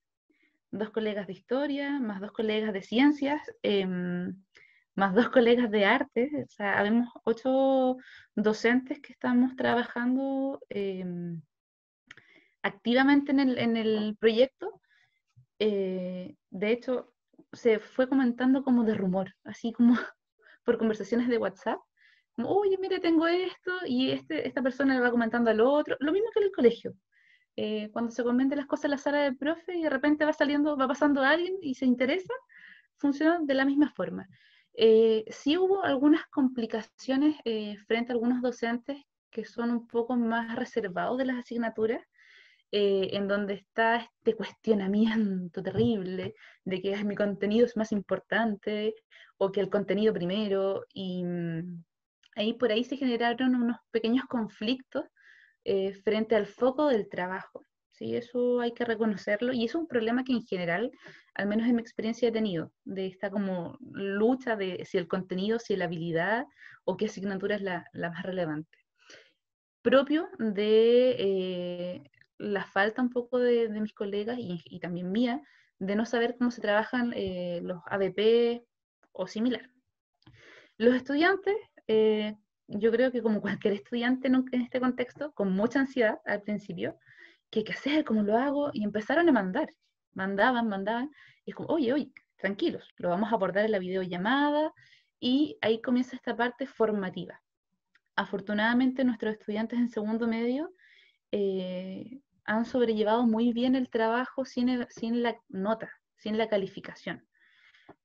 2 colegas de historia, más 2 colegas de ciencias, más 2 colegas de arte. O sea, habemos 8 docentes que estamos trabajando activamente en el proyecto. De hecho, se fue comentando como de rumor, así como por conversaciones de WhatsApp, como, oye, mire, tengo esto, y esta persona le va comentando al otro, lo mismo que en el colegio. Cuando se comentan las cosas en la sala del profe y de repente va pasando alguien y se interesa, funciona de la misma forma. Sí hubo algunas complicaciones frente a algunos docentes que son un poco más reservados de las asignaturas, en donde está este cuestionamiento terrible de que mi contenido es más importante o que el contenido primero, y ahí por ahí se generaron unos pequeños conflictos frente al foco del trabajo. Sí, eso hay que reconocerlo, y es un problema que en general, al menos en mi experiencia he tenido, de esta como lucha de si el contenido, si la habilidad o qué asignatura es la más relevante. Propio de la falta un poco de mis colegas y también mía, de no saber cómo se trabajan los ABP o similar. Los estudiantes, yo creo que como cualquier estudiante en este contexto, con mucha ansiedad al principio, ¿qué hacer? ¿Cómo lo hago? Y empezaron a mandaban, y es como, oye, tranquilos, lo vamos a abordar en la videollamada, y ahí comienza esta parte formativa. Afortunadamente nuestros estudiantes en segundo medio han sobrellevado muy bien el trabajo sin la nota, sin la calificación.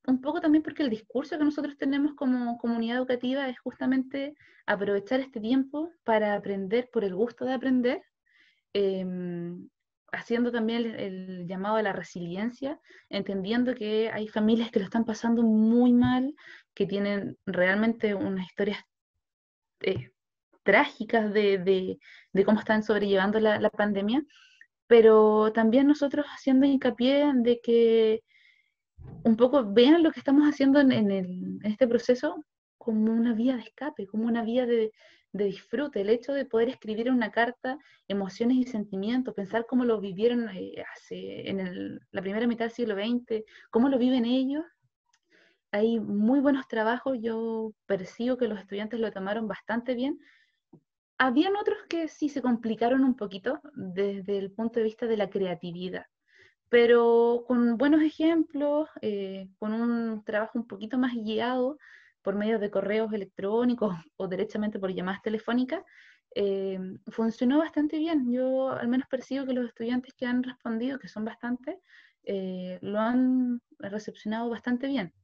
Un poco también porque el discurso que nosotros tenemos como comunidad educativa es justamente aprovechar este tiempo para aprender por el gusto de aprender, haciendo también el llamado a la resiliencia, entendiendo que hay familias que lo están pasando muy mal, que tienen realmente unas historias trágicas de cómo están sobrellevando la pandemia, pero también nosotros haciendo hincapié de que un poco vean lo que estamos haciendo en este proceso como una vía de escape, como una vía de disfrute, el hecho de poder escribir en una carta emociones y sentimientos, pensar cómo lo vivieron la primera mitad del siglo XX, cómo lo viven ellos. Hay muy buenos trabajos, yo percibo que los estudiantes lo tomaron bastante bien. Habían otros que sí se complicaron un poquito desde el punto de vista de la creatividad, pero con buenos ejemplos, con un trabajo un poquito más guiado por medio de correos electrónicos o derechamente por llamadas telefónicas, funcionó bastante bien. Yo al menos percibo que los estudiantes que han respondido, que son bastantes, lo han recepcionado bastante bien.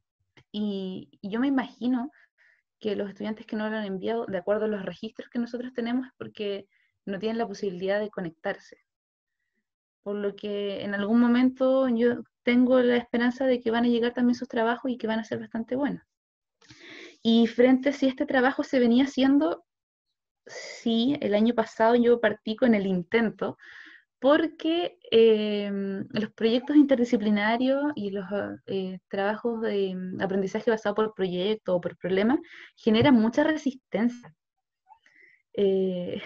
Y yo me imagino que los estudiantes que no lo han enviado, de acuerdo a los registros que nosotros tenemos, es porque no tienen la posibilidad de conectarse. Por lo que en algún momento yo tengo la esperanza de que van a llegar también sus trabajos y que van a ser bastante buenos. Y frente a si este trabajo se venía haciendo, sí, el año pasado yo partí con el intento, porque los proyectos interdisciplinarios y los trabajos de aprendizaje basado por proyecto o por problema generan mucha resistencia. Es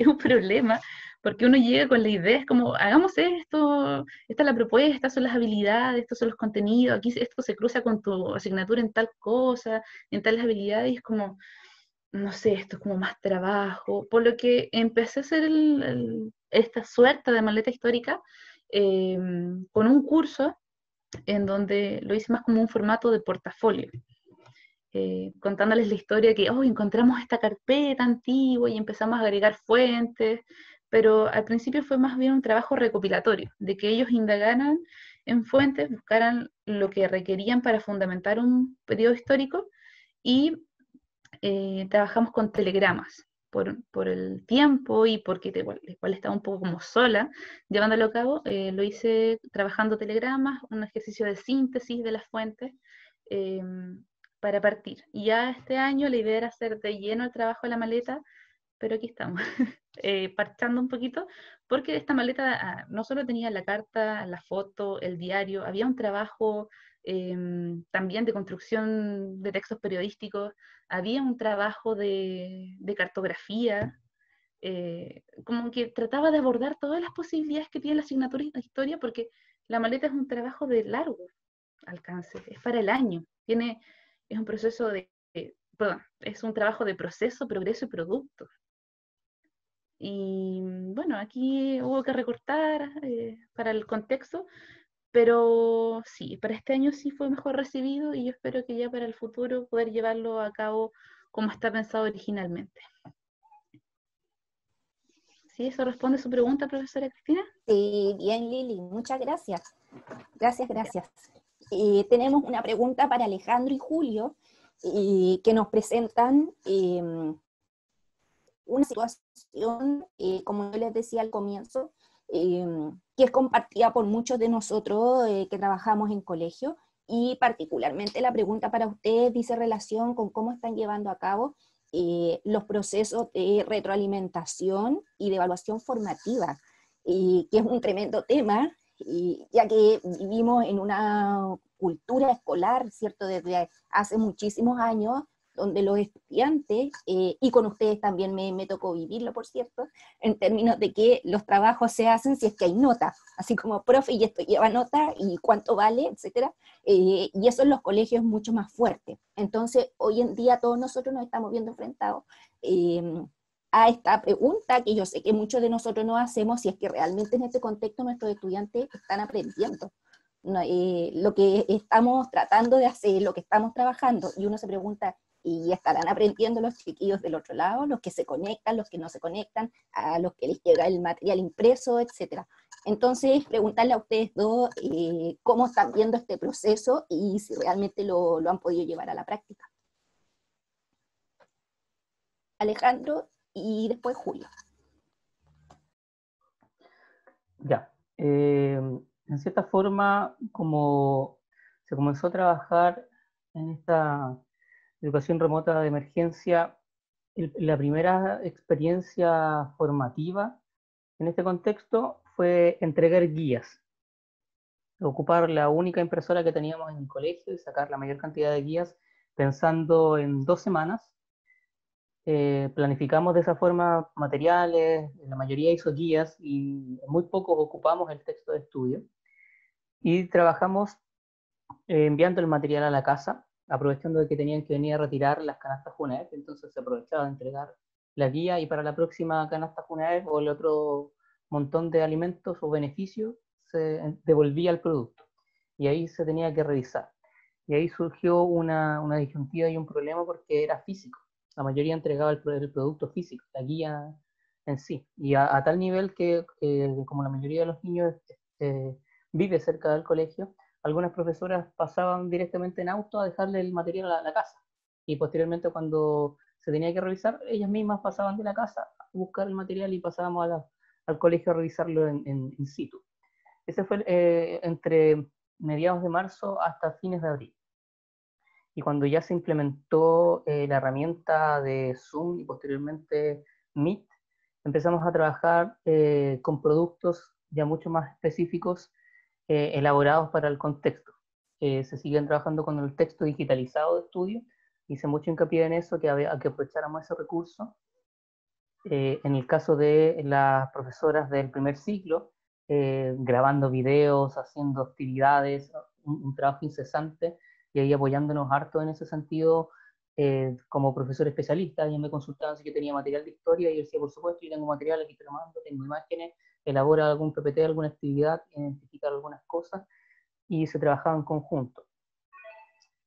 un problema, porque uno llega con la idea, es como, hagamos esto, esta es la propuesta, estas son las habilidades, estos son los contenidos, aquí esto se cruza con tu asignatura en tal cosa, en tales habilidades, y es como, no sé, esto es como más trabajo, por lo que empecé a hacer esta suerte de maleta histórica con un curso en donde lo hice más como un formato de portafolio. Contándoles la historia que encontramos esta carpeta antigua y empezamos a agregar fuentes, pero al principio fue más bien un trabajo recopilatorio, de que ellos indagaran en fuentes, buscaran lo que requerían para fundamentar un periodo histórico, y trabajamos con telegramas por el tiempo y porque igual estaba un poco como sola llevándolo a cabo, lo hice trabajando telegramas, un ejercicio de síntesis de las fuentes para partir. Y ya este año la idea era hacer de lleno el trabajo de la maleta, pero aquí estamos, parchando un poquito, porque esta maleta no solo tenía la carta, la foto, el diario, había un trabajo también de construcción de textos periodísticos, había un trabajo de cartografía, como que trataba de abordar todas las posibilidades que tiene la asignatura de historia, porque la maleta es un trabajo de largo alcance, es para el año, es un proceso perdón, es un trabajo de proceso, progreso y producto. Y bueno, aquí hubo que recortar para el contexto, pero sí, para este año sí fue mejor recibido y yo espero que ya para el futuro poder llevarlo a cabo como está pensado originalmente. ¿Sí? ¿Eso responde a su pregunta, profesora Cristina? Sí, bien, Lili, muchas gracias. Gracias. Tenemos una pregunta para Alejandro y Julio, que nos presentan una situación, como yo les decía al comienzo, que es compartida por muchos de nosotros que trabajamos en colegio, y particularmente la pregunta para ustedes dice relación con cómo están llevando a cabo los procesos de retroalimentación y de evaluación formativa, que es un tremendo tema, ya que vivimos en una cultura escolar, ¿cierto?, desde hace muchísimos años, donde los estudiantes, y con ustedes también me tocó vivirlo, por cierto, en términos de que los trabajos se hacen si es que hay nota, así como, profe, y esto lleva nota, y cuánto vale, etcétera, y eso en los colegios es mucho más fuerte. Entonces, hoy en día todos nosotros nos estamos viendo enfrentados a esta pregunta que yo sé que muchos de nosotros nos hacemos, si es que realmente en este contexto nuestros estudiantes están aprendiendo lo que estamos tratando de hacer, lo que estamos trabajando, y uno se pregunta, ¿y estarán aprendiendo los chiquillos del otro lado, los que se conectan, los que no se conectan, a los que les llega el material impreso, etcétera? Entonces, preguntarle a ustedes dos cómo están viendo este proceso y si realmente lo han podido llevar a la práctica. Alejandro y después Julio. Ya. En cierta forma, como se comenzó a trabajar en esta educación remota de emergencia, la primera experiencia formativa en este contexto fue entregar guías, ocupar la única impresora que teníamos en el colegio y sacar la mayor cantidad de guías pensando en 2 semanas. Planificamos de esa forma materiales, la mayoría hizo guías y muy pocos ocupamos el texto de estudio. Y trabajamos enviando el material a la casa, aprovechando de que tenían que venir a retirar las canastas Junaed, entonces se aprovechaba de entregar la guía y para la próxima canasta Junaed o el otro montón de alimentos o beneficios se devolvía el producto y ahí se tenía que revisar. Y ahí surgió una disyuntiva y un problema porque era físico. La mayoría entregaba el producto físico, la guía en sí. Y a tal nivel que como la mayoría de los niños vive cerca del colegio, algunas profesoras pasaban directamente en auto a dejarle el material a la casa. Y posteriormente cuando se tenía que revisar, ellas mismas pasaban de la casa a buscar el material y pasábamos al colegio a revisarlo in situ. Ese fue entre mediados de marzo hasta fines de abril. Y cuando ya se implementó la herramienta de Zoom y posteriormente Meet, empezamos a trabajar con productos ya mucho más específicos elaborados para el contexto. Se siguen trabajando con el texto digitalizado de estudio, hice mucho hincapié en eso, que aprovecháramos ese recurso. En el caso de las profesoras del primer ciclo, grabando videos, haciendo actividades, un trabajo incesante, y ahí apoyándonos harto en ese sentido, como profesor especialista. Ella me consultaba si yo tenía material de historia, y yo decía, por supuesto, yo tengo material, aquí te lo mando, tengo imágenes, elabora algún PPT, alguna actividad, identificar algunas cosas, y se trabajaba en conjunto.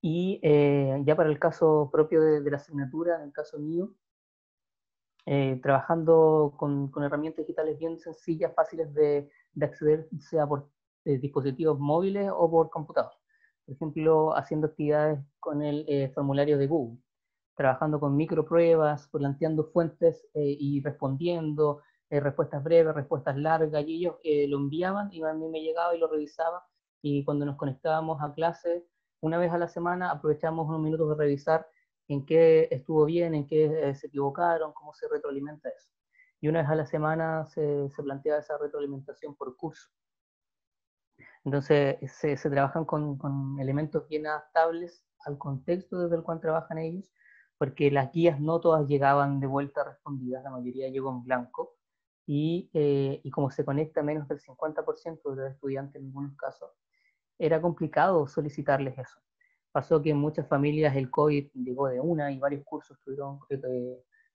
Y ya para el caso propio de la asignatura, en el caso mío, trabajando con herramientas digitales bien sencillas, fáciles de acceder, sea por dispositivos móviles o por computador. Por ejemplo, haciendo actividades con el formulario de Google. trabajando con micropruebas, planteando fuentes y respondiendo, respuestas breves, respuestas largas, y ellos lo enviaban y a mí me llegaba y lo revisaba, y cuando nos conectábamos a clase, una vez a la semana, aprovechamos unos minutos de revisar en qué estuvo bien, en qué se equivocaron, cómo se retroalimenta eso. Y una vez a la semana se plantea esa retroalimentación por curso. Entonces se trabajan con elementos bien adaptables al contexto desde el cual trabajan ellos, porque las guías no todas llegaban de vuelta respondidas, la mayoría llegó en blanco, y como se conecta menos del 50% de los estudiantes en algunos casos, era complicado solicitarles eso. Pasó que en muchas familias el COVID llegó de una y varios cursos tuvieron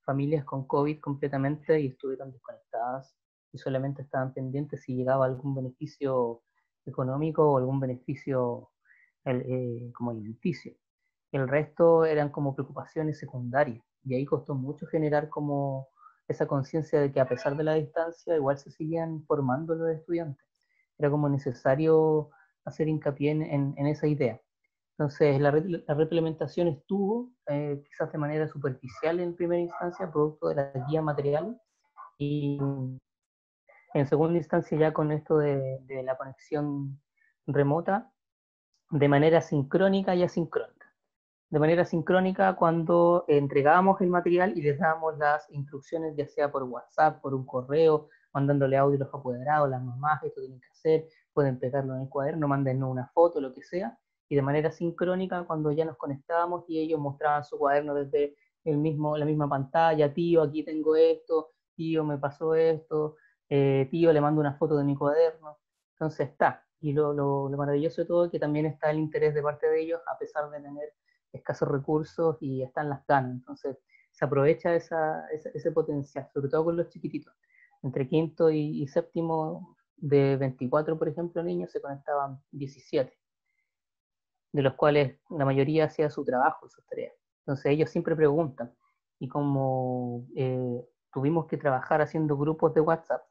familias con COVID completamente y estuvieron desconectadas y solamente estaban pendientes si llegaba algún beneficio económico o algún beneficio como alimenticio. El resto eran como preocupaciones secundarias y ahí costó mucho generar como esa conciencia de que a pesar de la distancia igual se seguían formando los estudiantes. Era como necesario hacer hincapié en esa idea. Entonces, la reimplementación estuvo quizás de manera superficial en primera instancia, producto de la guía material, y en segunda instancia ya con esto de la conexión remota, de manera sincrónica y asincrónica. De manera sincrónica cuando entregábamos el material y les dábamos las instrucciones, ya sea por WhatsApp, por un correo, mandándole audio a los apoderados, las mamás, esto tienen que hacer, pueden pegarlo en el cuaderno, mándennos una foto, lo que sea, y de manera sincrónica cuando ya nos conectábamos y ellos mostraban su cuaderno desde la misma pantalla, tío, aquí tengo esto, tío, me pasó esto, tío, le mando una foto de mi cuaderno. Entonces está, y lo maravilloso de todo es que también está el interés de parte de ellos, a pesar de tener escasos recursos y están las ganas. Entonces se aprovecha ese potencial, sobre todo con los chiquititos. Entre quinto y séptimo, de 24, por ejemplo, niños, se conectaban 17, de los cuales la mayoría hacía su trabajo, sus tareas. Entonces ellos siempre preguntan, y como tuvimos que trabajar haciendo grupos de WhatsApp,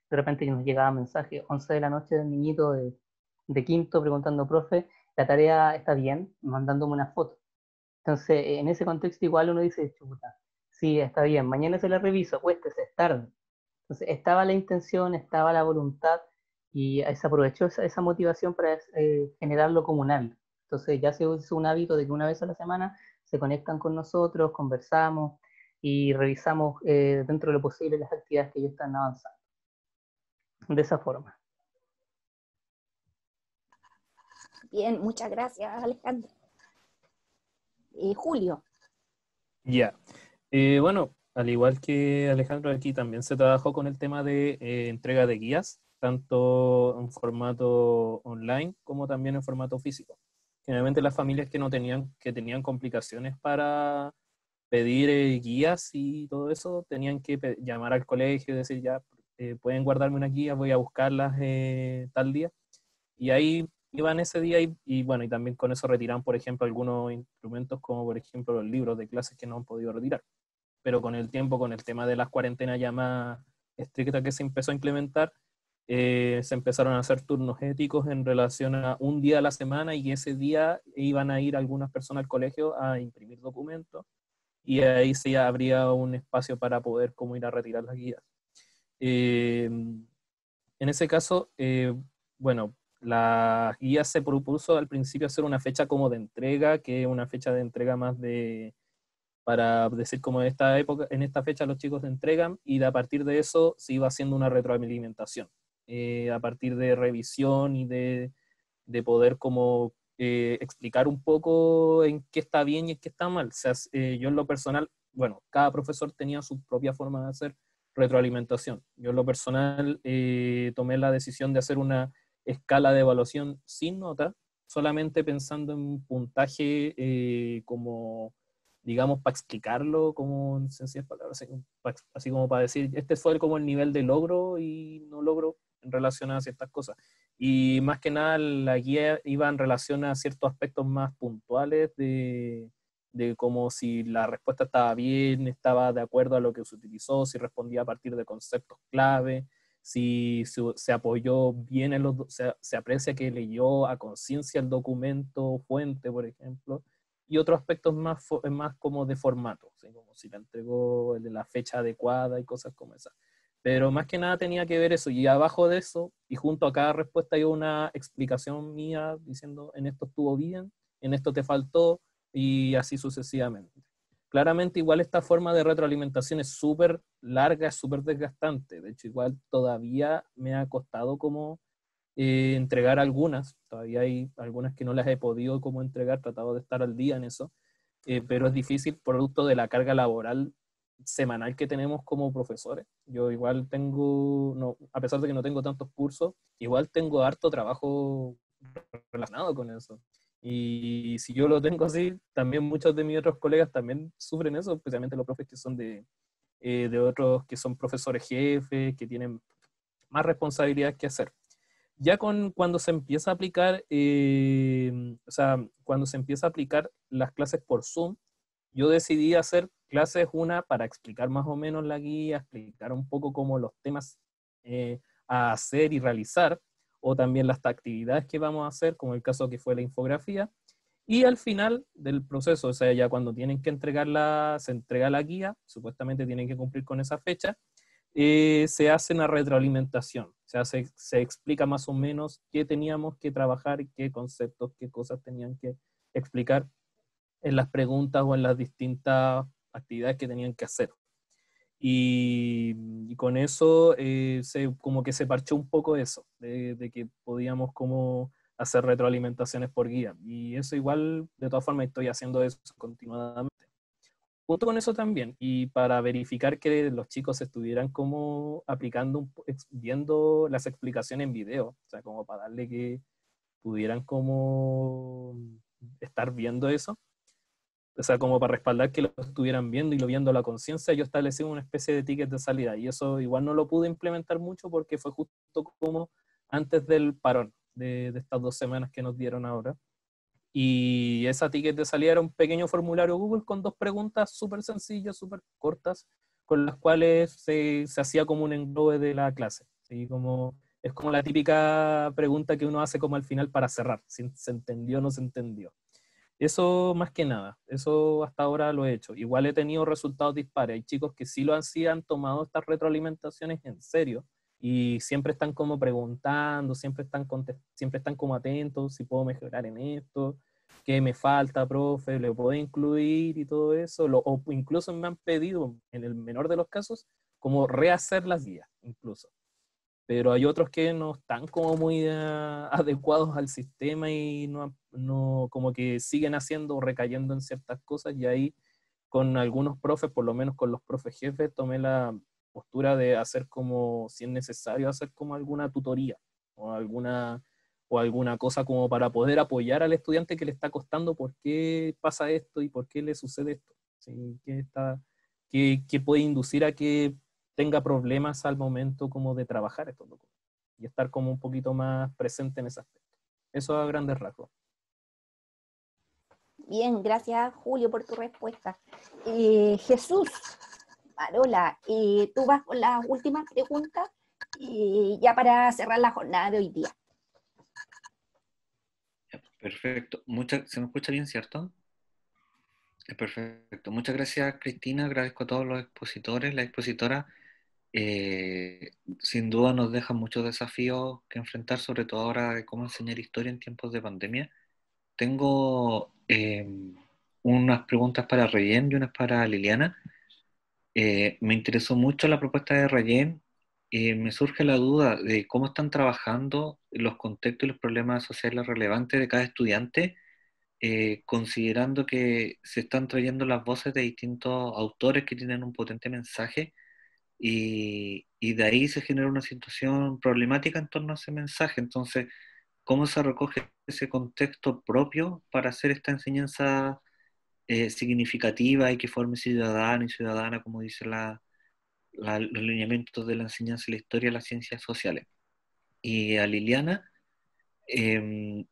de repente nos llegaba mensaje 11 de la noche del niñito de quinto preguntando, profe, ¿la tarea está bien? Mandándome una foto. Entonces, en ese contexto igual uno dice, chuta, sí, está bien, mañana se la reviso, acuéstese, es tarde. Entonces, estaba la intención, estaba la voluntad, y se aprovechó esa motivación para generarlo como un hábito. Entonces, ya se hizo un hábito de que una vez a la semana se conectan con nosotros, conversamos y revisamos dentro de lo posible las actividades que ellos están avanzando. De esa forma. Bien, muchas gracias, Alejandro. Julio. Ya. Bueno, al igual que Alejandro, aquí también se trabajó con el tema de entrega de guías, tanto en formato online como también en formato físico. Generalmente las familias que tenían complicaciones para pedir guías y todo eso, tenían que llamar al colegio y decir, ya, pueden guardarme una guía, voy a buscarlas tal día. Y ahí iban ese día y bueno, y también con eso retiran, por ejemplo, algunos instrumentos como por ejemplo los libros de clases que no han podido retirar. Pero con el tiempo, con el tema de las cuarentenas ya más estrictas que se empezó a implementar, se empezaron a hacer turnos éticos en relación a un día a la semana, y ese día iban a ir algunas personas al colegio a imprimir documentos, y ahí sí habría un espacio para poder como ir a retirar las guías. En ese caso, bueno, la guía se propuso al principio hacer una fecha como de entrega, que es una fecha de entrega más para decir como en esta época, en esta fecha los chicos entregan, y a partir de eso se iba haciendo una retroalimentación, a partir de revisión y de poder como explicar un poco en qué está bien y en qué está mal. O sea, yo en lo personal, bueno, cada profesor tenía su propia forma de hacer retroalimentación. Yo en lo personal tomé la decisión de hacer una escala de evaluación sin nota, solamente pensando en un puntaje como, digamos, para explicarlo como en sencillas palabras, así como para decir, este fue como el nivel de logro y no logro en relación a ciertas cosas. Y más que nada la guía iba en relación a ciertos aspectos más puntuales de como si la respuesta estaba bien, estaba de acuerdo a lo que se utilizó, si respondía a partir de conceptos clave, si se apoyó bien se aprecia que leyó a conciencia el documento fuente, por ejemplo. y otros aspectos más como de formato, ¿sí? Como si la entregó el de la fecha adecuada y cosas como esas. Pero más que nada tenía que ver eso, y abajo de eso, y junto a cada respuesta hay una explicación mía diciendo en esto estuvo bien, en esto te faltó, y así sucesivamente. Claramente igual esta forma de retroalimentación es súper larga, es súper desgastante. De hecho, igual todavía me ha costado como entregar algunas. Todavía hay algunas que no las he podido como entregar, tratado de estar al día en eso. Pero es difícil producto de la carga laboral semanal que tenemos como profesores. Yo igual tengo, no, a pesar de que no tengo tantos cursos, igual tengo harto trabajo relacionado con eso. Y si yo lo tengo así, también muchos de mis otros colegas también sufren eso, especialmente los profes que son de otros que son profesores jefes, que tienen más responsabilidades que hacer. Ya cuando se empieza a aplicar, o sea, cuando se empieza a aplicar las clases por Zoom, yo decidí hacer clases una para explicar más o menos la guía, explicar un poco cómo los temas a hacer y realizar, o también las actividades que vamos a hacer, como el caso que fue la infografía, y al final del proceso, o sea, ya cuando tienen que se entrega la guía, supuestamente tienen que cumplir con esa fecha, se hace una retroalimentación, se explica más o menos qué teníamos que trabajar, qué conceptos, qué cosas tenían que explicar en las preguntas o en las distintas actividades que tenían que hacer. Y con eso como que se parchó un poco eso, de que podíamos como hacer retroalimentaciones por guía. Y eso igual, de todas formas, estoy haciendo eso continuadamente. Junto con eso también, y para verificar que los chicos estuvieran como aplicando, viendo las explicaciones en video, o sea, como para darle que pudieran como estar viendo eso, o sea, como para respaldar que lo estuvieran viendo y lo viendo a la conciencia, yo establecí una especie de ticket de salida, y eso igual no lo pude implementar mucho porque fue justo como antes del parón de estas 2 semanas que nos dieron ahora. Y esa ticket de salida era un pequeño formulario Google con 2 preguntas súper sencillas, súper cortas, con las cuales se hacía como un englobe de la clase. ¿Sí? Es como la típica pregunta que uno hace como al final para cerrar, si se entendió o no se entendió. Eso más que nada, eso hasta ahora lo he hecho. Igual he tenido resultados dispares. Hay chicos que sí han tomado estas retroalimentaciones en serio y siempre están como preguntando, siempre están como atentos, si puedo mejorar en esto, qué me falta, profe, le puedo incluir y todo eso. O incluso me han pedido, en el menor de los casos, como rehacer las guías, incluso. Pero hay otros que no están como muy adecuados al sistema y no como que siguen haciendo o recayendo en ciertas cosas, y ahí con algunos profes, por lo menos con los profes jefes, tomé la postura de hacer como, si es necesario, hacer como alguna tutoría o alguna cosa como para poder apoyar al estudiante que le está costando por qué pasa esto y por qué le sucede esto. ¿Sí? ¿Qué puede inducir a que tenga problemas al momento como de trabajar estos documentos? Y estar como un poquito más presente en ese aspecto. Eso a grandes rasgos. Bien, gracias Julio por tu respuesta. Jesús, Marola, tú vas con las últimas preguntas ya para cerrar la jornada de hoy día. Perfecto. ¿Se me escucha bien, cierto? Perfecto. Muchas gracias, Cristina. Agradezco a todos los expositores, la expositora. Sin duda nos dejan muchos desafíos que enfrentar, sobre todo ahora de cómo enseñar historia en tiempos de pandemia. Tengo unas preguntas para Rayen y unas para Liliana. Me interesó mucho la propuesta de Rayen. Me surge la duda de cómo están trabajando los contextos y los problemas sociales relevantes de cada estudiante, considerando que se están trayendo las voces de distintos autores que tienen un potente mensaje, y de ahí se genera una situación problemática en torno a ese mensaje. Entonces, ¿cómo se recoge ese contexto propio para hacer esta enseñanza significativa y que forme ciudadano y ciudadana, como dice los lineamientos de la enseñanza y la historia de las ciencias sociales? Y a Liliana, es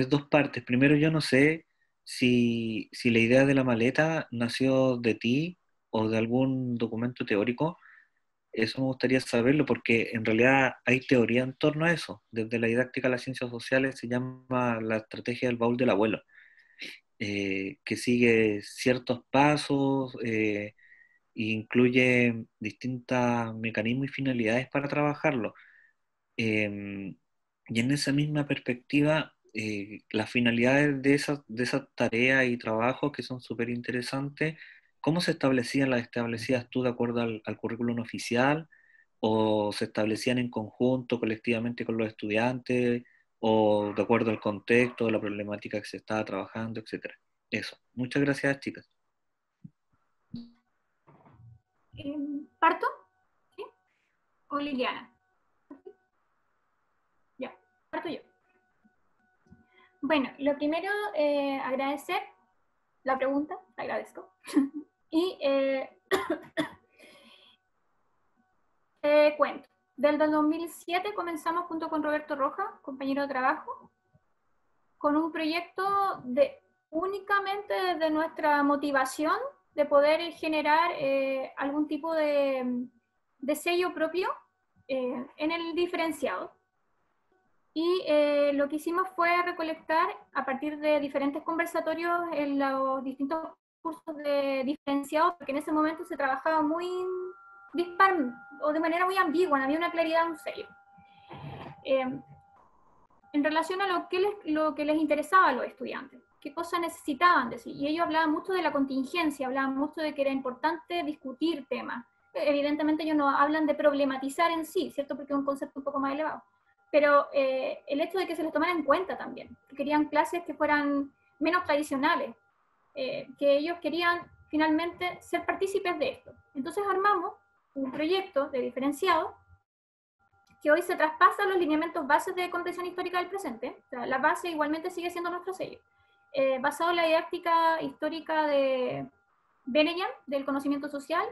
dos partes. Primero, yo no sé si la idea de la maleta nació de ti o de algún documento teórico. Eso me gustaría saberlo, porque en realidad hay teoría en torno a eso. Desde la didáctica de las ciencias sociales se llama la estrategia del baúl del abuelo. que sigue ciertos pasos, incluye distintos mecanismos y finalidades para trabajarlo. Y en esa misma perspectiva, las finalidades de esas tareas y trabajos que son súper interesantes, ¿cómo se establecían? ¿Las establecías tú de acuerdo al currículum oficial? ¿O se establecían en conjunto, colectivamente con los estudiantes? ¿O de acuerdo al contexto, la problemática que se estaba trabajando, etcétera? Eso. Muchas gracias, chicas. ¿Parto? ¿Sí? ¿O Liliana? Ya, parto yo. Bueno, lo primero, agradecer la pregunta, agradezco. Y te cuento. Desde el 2007 comenzamos junto con Roberto Rojas, compañero de trabajo, con un proyecto únicamente desde nuestra motivación de poder generar algún tipo de sello propio en el diferenciado. Y lo que hicimos fue recolectar a partir de diferentes conversatorios en los distintos cursos de diferenciado, porque en ese momento se trabajaba muy dispar o de manera muy ambigua, no había una claridad, un sello. En relación a lo que les interesaba a los estudiantes, qué cosas necesitaban decir. Y ellos hablaban mucho de la contingencia, hablaban mucho de que era importante discutir temas. Evidentemente ellos no hablan de problematizar en sí, ¿cierto? Porque es un concepto un poco más elevado. Pero el hecho de que se les tomara en cuenta también, que querían clases que fueran menos tradicionales, que ellos querían finalmente ser partícipes de esto. Entonces armamos un proyecto de diferenciado que hoy se traspasa los lineamientos bases de comprensión histórica del presente. O sea, la base igualmente sigue siendo nuestro sello. Basado en la didáctica histórica de Beneyam, del conocimiento social,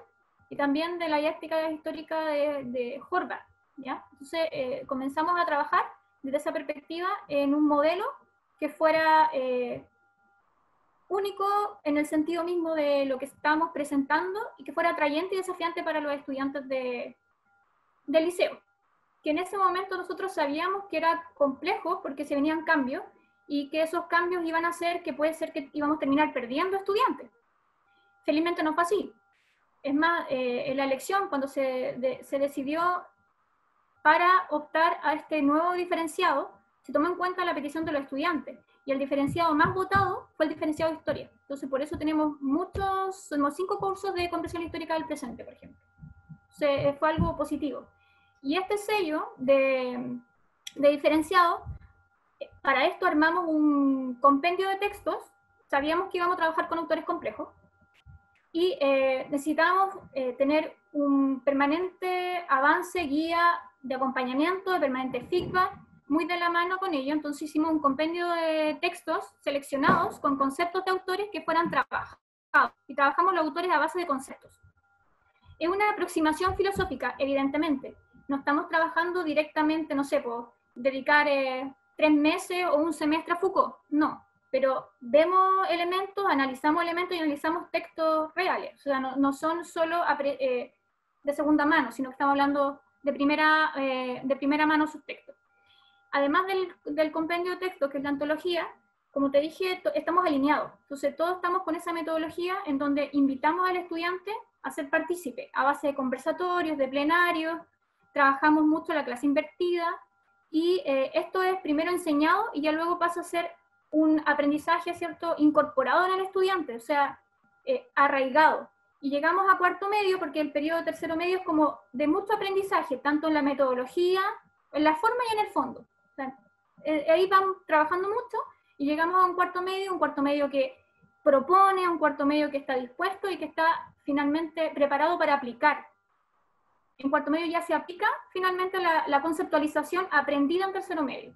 y también de la didáctica histórica de Horvath, ¿ya? Entonces, comenzamos a trabajar desde esa perspectiva en un modelo que fuera único en el sentido mismo de lo que estábamos presentando y que fuera atrayente y desafiante para los estudiantes del liceo. Que en ese momento nosotros sabíamos que era complejo porque se venían cambios y que esos cambios iban a hacer que puede ser que íbamos a terminar perdiendo estudiantes. Felizmente no fue así. Es más, en la elección, cuando se decidió para optar a este nuevo diferenciado, se tomó en cuenta la petición de los estudiantes. Y el diferenciado más votado fue el diferenciado de historia. Entonces, por eso tenemos somos 5 cursos de comprensión histórica del presente, por ejemplo. Entonces, fue algo positivo. Y este sello de diferenciado, para esto armamos un compendio de textos. Sabíamos que íbamos a trabajar con autores complejos y necesitábamos tener un permanente avance, guía de acompañamiento, de permanente feedback, muy de la mano con ello. Entonces hicimos un compendio de textos seleccionados con conceptos de autores que fueran trabajados, y trabajamos los autores a base de conceptos. Es una aproximación filosófica, evidentemente. No estamos trabajando directamente, no sé, por dedicar 3 meses o un semestre a Foucault, no. Pero vemos elementos, analizamos elementos y analizamos textos reales. O sea, no son solo de segunda mano, sino que estamos hablando de primera mano sus textos. Además del compendio de textos, que es la antología, como te dije, estamos alineados. Entonces, todos estamos con esa metodología en donde invitamos al estudiante a ser partícipe, a base de conversatorios, de plenarios, trabajamos mucho la clase invertida, y esto es primero enseñado y ya luego pasa a ser un aprendizaje, ¿cierto?, incorporado en el estudiante, o sea, arraigado. Y llegamos a cuarto medio, porque el periodo de tercero medio es como de mucho aprendizaje, tanto en la metodología, en la forma y en el fondo. O sea, ahí vamos trabajando mucho, y llegamos a un cuarto medio que propone, un cuarto medio que está dispuesto y que está finalmente preparado para aplicar. En cuarto medio ya se aplica finalmente la conceptualización aprendida en tercero medio.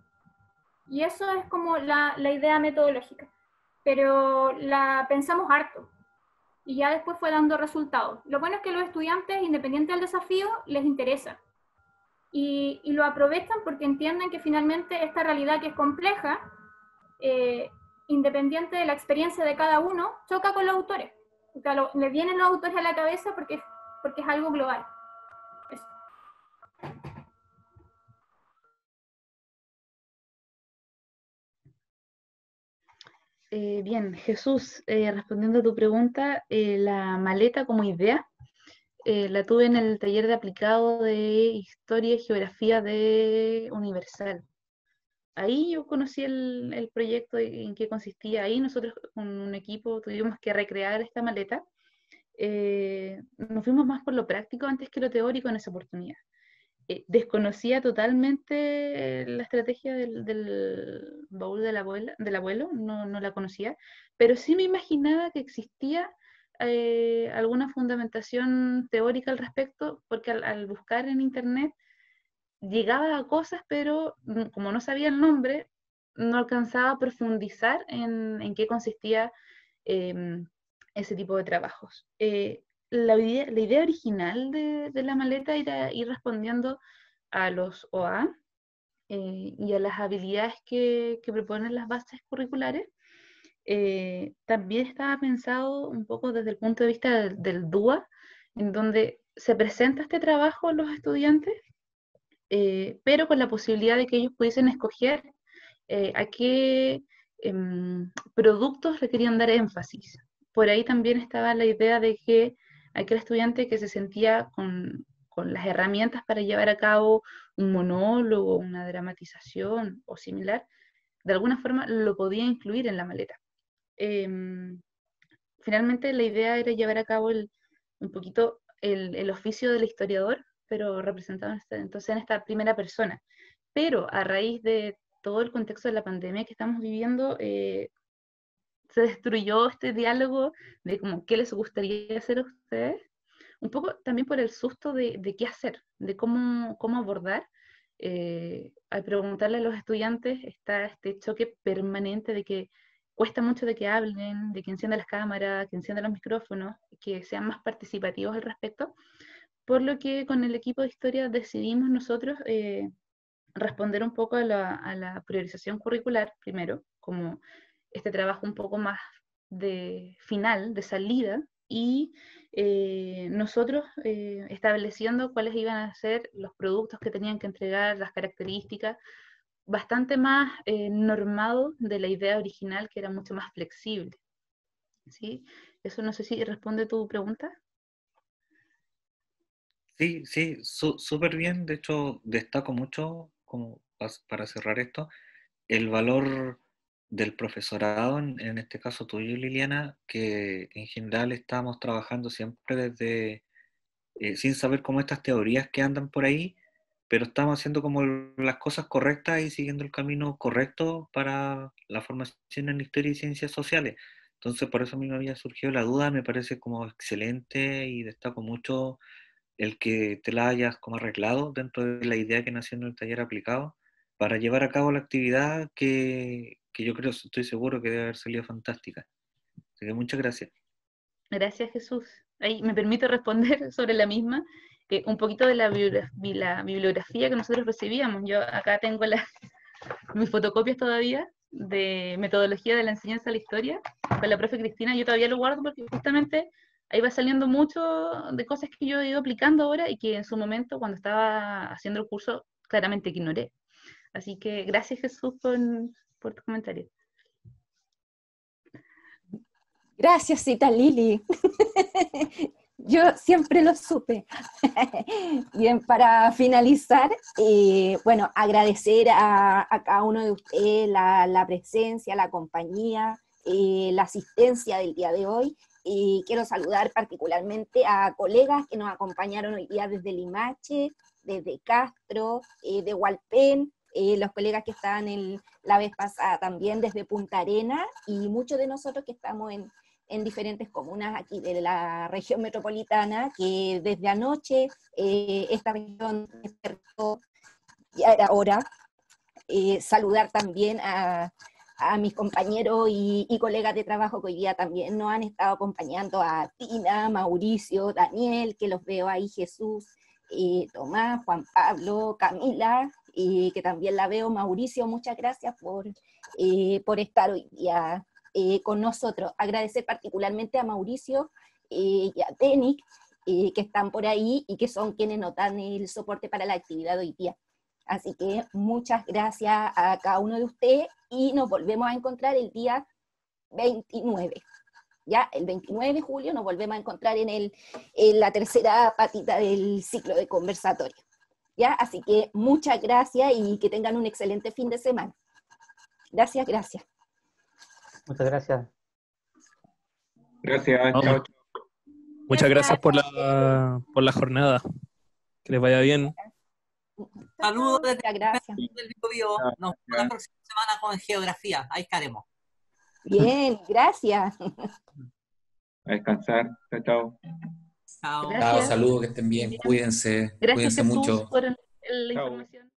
Y eso es como la idea metodológica. Pero la pensamos harto. Y ya después fue dando resultados. Lo bueno es que los estudiantes, independiente del desafío, les interesa. Y lo aprovechan porque entienden que finalmente esta realidad, que es compleja, independiente de la experiencia de cada uno, choca con los autores. O sea, le vienen los autores a la cabeza porque es algo global. Eso. Bien, Jesús, respondiendo a tu pregunta, la maleta como idea la tuve en el taller de aplicado de Historia y Geografía de Universal. Ahí yo conocí el proyecto y en qué consistía. Ahí nosotros con un equipo tuvimos que recrear esta maleta. Nos fuimos más por lo práctico antes que lo teórico en esa oportunidad. Desconocía totalmente la estrategia del baúl del abuelo, no la conocía, pero sí me imaginaba que existía alguna fundamentación teórica al respecto, porque al buscar en internet llegaba a cosas, pero como no sabía el nombre, no alcanzaba a profundizar en qué consistía ese tipo de trabajos. La idea original de la maleta era ir respondiendo a los OA y a las habilidades que proponen las bases curriculares. También estaba pensado un poco desde el punto de vista del DUA, en donde se presenta este trabajo a los estudiantes, pero con la posibilidad de que ellos pudiesen escoger a qué productos le querían dar énfasis. Por ahí también estaba la idea de que aquel estudiante que se sentía con las herramientas para llevar a cabo un monólogo, una dramatización o similar, de alguna forma lo podía incluir en la maleta. Finalmente la idea era llevar a cabo un poquito el oficio del historiador, pero representado entonces en esta primera persona. Pero a raíz de todo el contexto de la pandemia que estamos viviendo, se destruyó este diálogo de como qué les gustaría hacer a ustedes, un poco también por el susto de qué hacer, de cómo abordar. Al preguntarle a los estudiantes está este choque permanente de que cuesta mucho de que hablen, de que enciendan las cámaras, que enciendan los micrófonos, que sean más participativos al respecto, por lo que con el equipo de historia decidimos nosotros responder un poco a la priorización curricular primero, como este trabajo un poco más de final, de salida, y nosotros estableciendo cuáles iban a ser los productos que tenían que entregar, las características, bastante más normado de la idea original, que era mucho más flexible. ¿Sí? Eso no sé si responde tu pregunta. Sí, sí, súper bien. De hecho, destaco mucho, como para cerrar esto, el valor del profesorado, en este caso tuyo, Liliana, que en general estamos trabajando siempre desde, sin saber cómo estas teorías que andan por ahí, pero estamos haciendo como las cosas correctas y siguiendo el camino correcto para la formación en historia y ciencias sociales. Entonces, por eso a mí me había surgido la duda, me parece como excelente y destaco mucho el que te la hayas como arreglado dentro de la idea que nació en el taller aplicado para llevar a cabo la actividad que yo creo, estoy seguro que debe haber salido fantástica. Así que muchas gracias. Gracias, Jesús. Ahí me permito responder sobre la misma, que un poquito de la bibliografía que nosotros recibíamos. Yo acá tengo mis fotocopias todavía de metodología de la enseñanza de la historia con la profe Cristina. Yo todavía lo guardo porque justamente ahí va saliendo mucho de cosas que yo he ido aplicando ahora y que en su momento, cuando estaba haciendo el curso, claramente ignoré. Así que gracias, Jesús, por tu comentario. Gracias, Cita Lili. Yo siempre lo supe. Bien, para finalizar, bueno, agradecer a cada uno de ustedes la presencia, la compañía, la asistencia del día de hoy. Y quiero saludar particularmente a colegas que nos acompañaron hoy día desde Limache, desde Castro, de Hualpén, los colegas que estaban la vez pasada también desde Punta Arenas, y muchos de nosotros que estamos en diferentes comunas aquí de la región metropolitana, que desde anoche esta región despertó, ya era hora. Saludar también a mis compañeros y colegas de trabajo que hoy día también nos han estado acompañando, a Tina, Mauricio, Daniel, que los veo ahí, Jesús, Tomás, Juan Pablo, Camila, que también la veo. Mauricio, muchas gracias por estar hoy día con nosotros. Agradecer particularmente a Mauricio y a Tenic, que están por ahí y que son quienes nos dan el soporte para la actividad de hoy día. Así que muchas gracias a cada uno de ustedes y nos volvemos a encontrar el día 29. Ya, el 29 de julio nos volvemos a encontrar en la tercera patita del ciclo de conversatorio. ¿Ya? Así que muchas gracias y que tengan un excelente fin de semana. Gracias, gracias. Muchas gracias. Gracias, No, chao. muchas gracias por la jornada. Que les vaya bien. Saludos desde Muchas gracias. el Biobío. Nos vemos la próxima semana con geografía. Ahí estaremos. Bien, gracias. A descansar. Chao, chao. Chao. Gracias. Chao, saludos, que estén bien, cuídense, Gracias, cuídense Jesús, mucho. por la Chao. información.